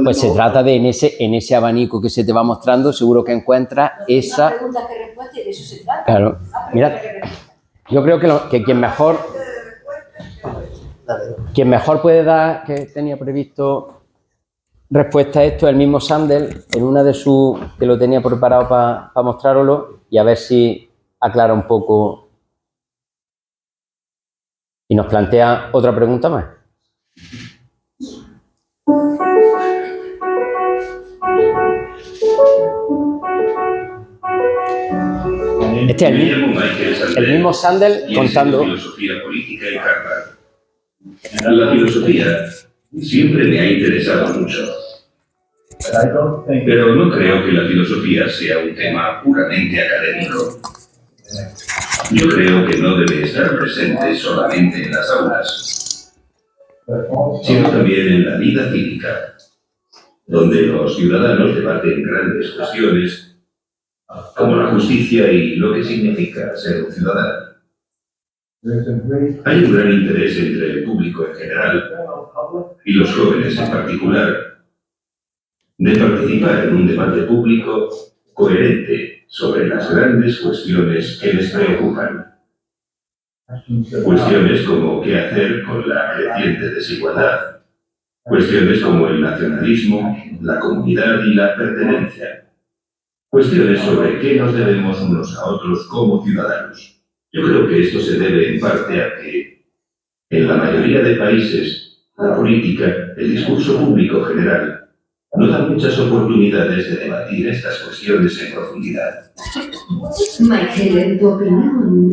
Pues se trata de, en ese abanico que se te va mostrando, seguro que encuentras esa... preguntas que respuesta y de eso se trata. Claro, mira, yo creo que quien mejor puede dar, que tenía previsto respuesta a esto, es el mismo Sandel, en una de sus, que lo tenía preparado para mostrároslo, y a ver si aclara un poco y nos plantea otra pregunta más. Este es el mismo Sandel contando. Filosofía política y Harvard. La filosofía siempre me ha interesado mucho. Pero no creo que la filosofía sea un tema puramente académico. Yo creo que no debe estar presente solamente en las aulas, sino también en la vida cívica, donde los ciudadanos debaten grandes cuestiones como la justicia y lo que significa ser un ciudadano. Hay un gran interés entre el público en general y los jóvenes en particular de participar en un debate público coherente sobre las grandes cuestiones que les preocupan. Cuestiones como qué hacer con la creciente desigualdad. Cuestiones como el nacionalismo, la comunidad y la pertenencia. Cuestiones sobre qué nos debemos unos a otros como ciudadanos. Yo creo que esto se debe en parte a que, en la mayoría de países, la política, el discurso público general, no da muchas oportunidades de debatir estas cuestiones en profundidad. Michael, en tu opinión,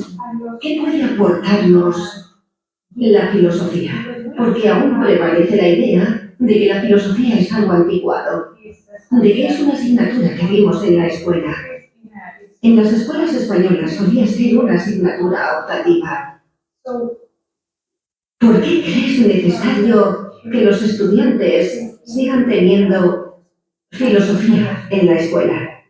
¿qué puede aportarnos la filosofía? Porque aún prevalece la idea de que la filosofía es algo anticuado, de que es una asignatura que vimos en la escuela. En las escuelas españolas solía ser una asignatura optativa. ¿Por qué crees necesario que los estudiantes sigan teniendo filosofía en la escuela?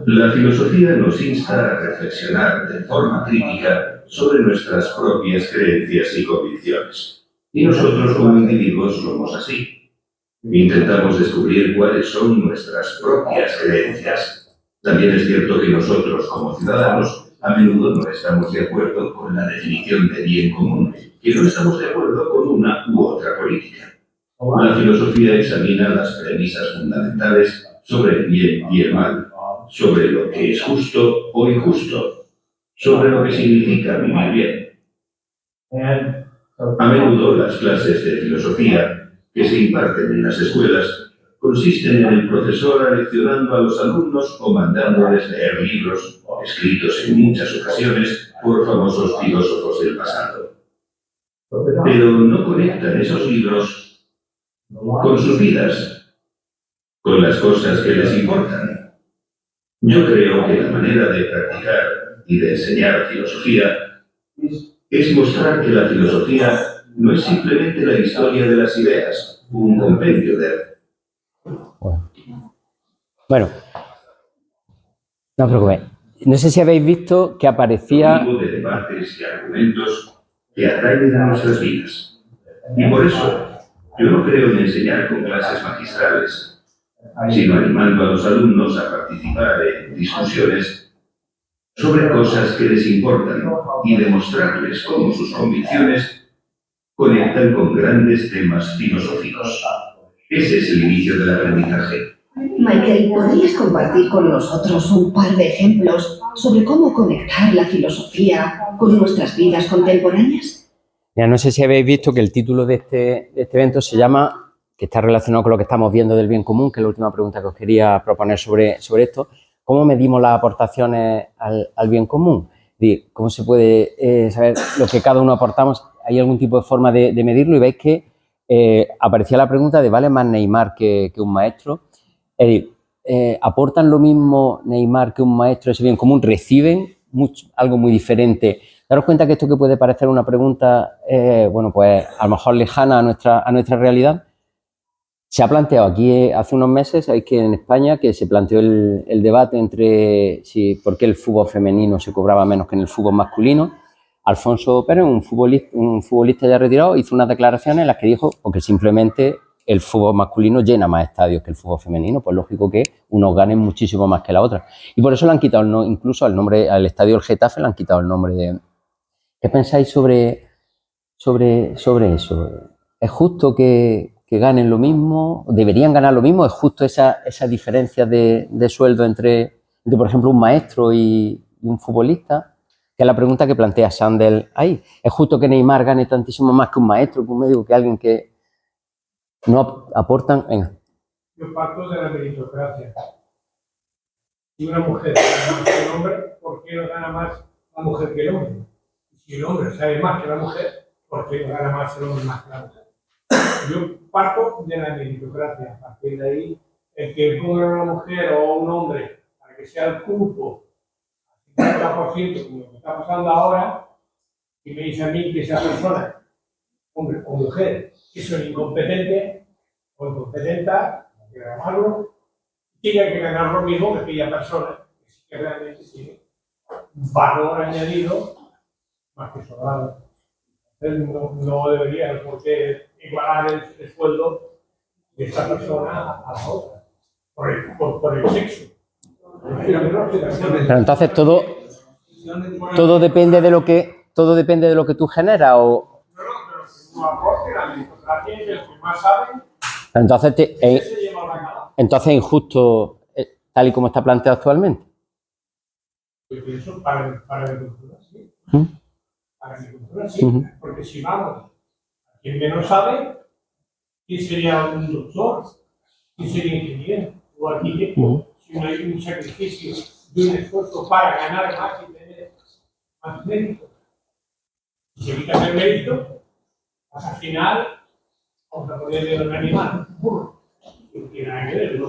La filosofía nos insta a reflexionar de forma crítica sobre nuestras propias creencias y convicciones. Y nosotros como individuos somos así. Intentamos descubrir cuáles son nuestras propias creencias. También es cierto que nosotros como ciudadanos a menudo no estamos de acuerdo con la definición de bien común, que no estamos de acuerdo con una u otra política. La filosofía examina las premisas fundamentales sobre el bien y el mal, sobre lo que es justo o injusto, sobre lo que significa vivir bien. A menudo las clases de filosofía que se imparten en las escuelas consisten en el profesor aleccionando a los alumnos o mandándoles leer libros escritos en muchas ocasiones por famosos filósofos del pasado. Pero no conectan esos libros con sus vidas, con las cosas que les importan. Yo creo que la manera de practicar y de enseñar filosofía es mostrar que la filosofía no es simplemente la historia de las ideas, un compendio de... Bueno, no os preocupéis. No sé si habéis visto que aparecía... Un tipo de debates y argumentos que atraen a nuestras vidas. Y por eso, yo no creo en enseñar con clases magistrales. sino animando a los alumnos a participar en discusiones sobre cosas que les importan y demostrarles cómo sus convicciones conectan con grandes temas filosóficos. Ese es el inicio del aprendizaje. Michael, ¿podrías compartir con nosotros un par de ejemplos sobre cómo conectar la filosofía con nuestras vidas contemporáneas? Ya no sé si habéis visto que el título de este evento se llama, que está relacionado con lo que estamos viendo del bien común, que es la última pregunta que os quería proponer sobre esto, ¿cómo medimos las aportaciones al bien común? ¿Cómo se puede saber lo que cada uno aportamos? ¿Hay algún tipo de forma de medirlo? Y veis que aparecía la pregunta de ¿vale más Neymar que un maestro? Es decir, ¿aportan lo mismo Neymar que un maestro ese bien común? ¿Reciben algo muy diferente? Daros cuenta que esto que puede parecer una pregunta, bueno, pues a lo mejor lejana a nuestra realidad, se ha planteado aquí hace unos meses, hay que en España, que se planteó el debate entre por qué el fútbol femenino se cobraba menos que en el fútbol masculino. Alfonso Pérez, un futbolista ya retirado, hizo unas declaraciones en las que dijo que simplemente el fútbol masculino llena más estadios que el fútbol femenino, pues lógico que unos ganen muchísimo más que la otra. Y por eso le han quitado incluso al estadio del Getafe le han quitado el nombre de... ¿Qué pensáis sobre eso? ¿Es justo que ganen lo mismo? ¿Deberían ganar lo mismo? ¿Es justo esa diferencia de sueldo entre, por ejemplo, un maestro y un futbolista? Que es la pregunta que plantea Sandel ahí. ¿Es justo que Neymar gane tantísimo más que un maestro, que un médico, que alguien que no aportan? Venga. Yo parto de la meritocracia. Si una mujer gana más que el hombre, ¿por qué no gana más la mujer que el hombre? Si el hombre sabe más que la mujer, ¿por qué no gana más el hombre más que la mujer? Yo parto de la meritocracia. A partir de ahí, el que ponga a una mujer o a un hombre para que sea el cupo al 50%, como lo que está pasando ahora, y me dice a mí que esa persona, hombre o mujer, que son incompetentes o incompetenta, hay que grabarlo, tiene que ganar lo mismo que aquella persona que sí que realmente tiene valor añadido más que sobrado. Entonces no debería por qué igualar el sueldo de esta persona a la otra, por el sexo. Pero entonces todo depende de lo que tú generas o... No aporte la meritocracia y el que más sabe. Entonces es injusto tal y como está planteado actualmente. Yo pienso para mi cultura sí. Para mi cultura sí. Porque si vamos a quien menos sabe, ¿quién sería un doctor? ¿Quién sería ingeniero? O arquitecto. Si no hay un sacrificio y un esfuerzo para ganar más y tener más mérito. Si se quita el mérito, pues al final vamos a ponerle un animal, un burro. Y no tiene nada que ver, ¿no?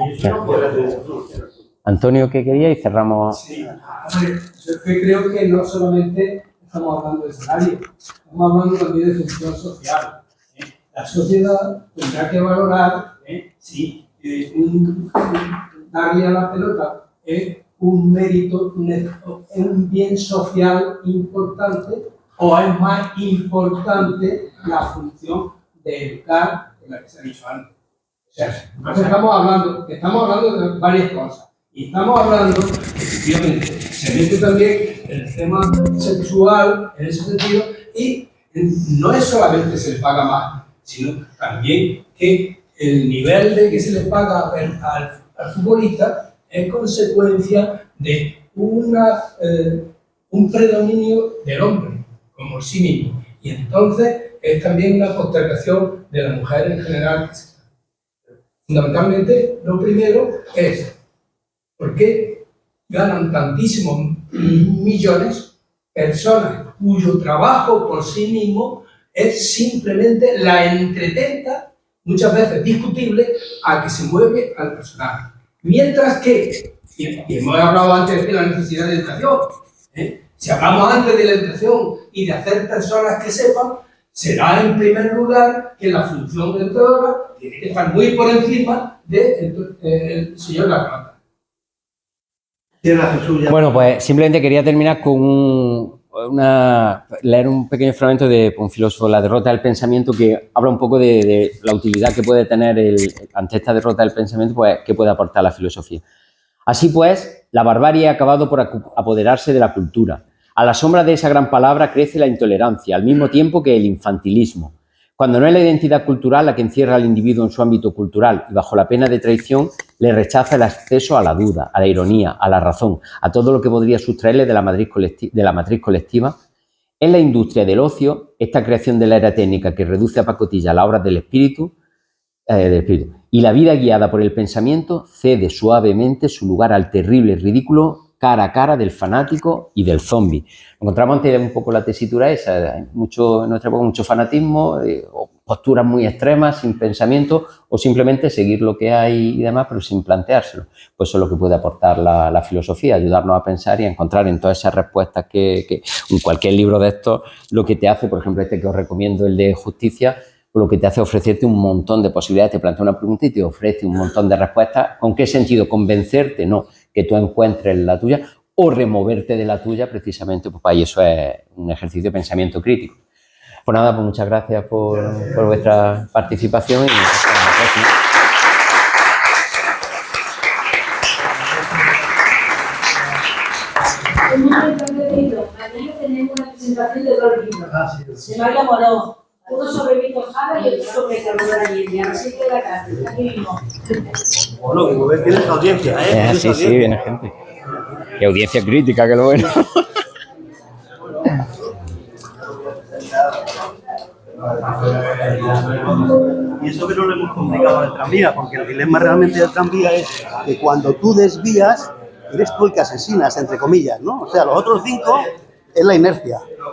Y eso no puede ser. Antonio, ¿qué quería? Y cerramos. Sí, yo creo que no solamente estamos hablando de salario, estamos hablando también de función social. La sociedad tendrá que valorar si darle a la pelota es un mérito, un bien social importante, o es más importante la función de educar, de la que se ha dicho antes. O sea, entonces estamos hablando de varias cosas. Y estamos hablando, efectivamente, se mete también el tema sexual en ese sentido, y no es solamente se le paga más, sino también que el nivel de que se le paga al futbolista es consecuencia de un predominio del hombre, como sí mismo. Y entonces es también una postergación de la mujer en general. Fundamentalmente, lo primero es ¿por qué ganan tantísimos millones personas cuyo trabajo por sí mismo es simplemente la entretenta, muchas veces discutible, a que se mueve al personaje? Mientras que, y hemos hablado antes de la necesidad de educación, si hablamos antes de la educación y de hacer personas que sepan, será en primer lugar que la función educadora tiene que estar muy por encima del señor Laplata. Bueno, pues simplemente quería terminar con leer un pequeño fragmento de un filósofo, La derrota del pensamiento, que habla un poco de la utilidad que puede tener ante esta derrota del pensamiento, pues qué puede aportar la filosofía. Así pues, la barbarie ha acabado por apoderarse de la cultura. A la sombra de esa gran palabra crece la intolerancia, al mismo tiempo que el infantilismo. Cuando no es la identidad cultural la que encierra al individuo en su ámbito cultural y bajo la pena de traición le rechaza el acceso a la duda, a la ironía, a la razón, a todo lo que podría sustraerle de la matriz colectiva, es la industria del ocio, esta creación de la era técnica que reduce a pacotilla las obras del espíritu, y la vida guiada por el pensamiento cede suavemente su lugar al terrible ridículo cara a cara del fanático y del zombi. Encontramos antes un poco la tesitura esa, en nuestra época mucho fanatismo, o posturas muy extremas, sin pensamiento, o simplemente seguir lo que hay y demás, pero sin planteárselo. Pues eso es lo que puede aportar la filosofía, ayudarnos a pensar y a encontrar en todas esas respuestas que en cualquier libro de estos lo que te hace, por ejemplo, este que os recomiendo, el de Justicia, lo que te hace ofrecerte un montón de posibilidades, te plantea una pregunta y te ofrece un montón de respuestas. ¿Con qué sentido? ¿Convencerte? No, que tú encuentres la tuya o removerte de la tuya precisamente, pues ahí eso es un ejercicio de pensamiento crítico. Pues nada, pues muchas gracias por vuestra participación y hasta la próxima. Mañana tenemos una presentación de 2 libros. Se María Moró. Uno sobre Víctor Jara y otro sobre Salvador Allende. A las 7 de la tarde, aquí mismo. Bueno, como ves, tienes audiencia, ¿eh? Sí, viene gente. Y audiencia crítica, que lo bueno. Y eso que no lo hemos complicado del tranvía, porque el dilema realmente del tranvía es que cuando tú desvías, eres tú el que asesinas, entre comillas, ¿no? O sea, los otros 5 es la inercia.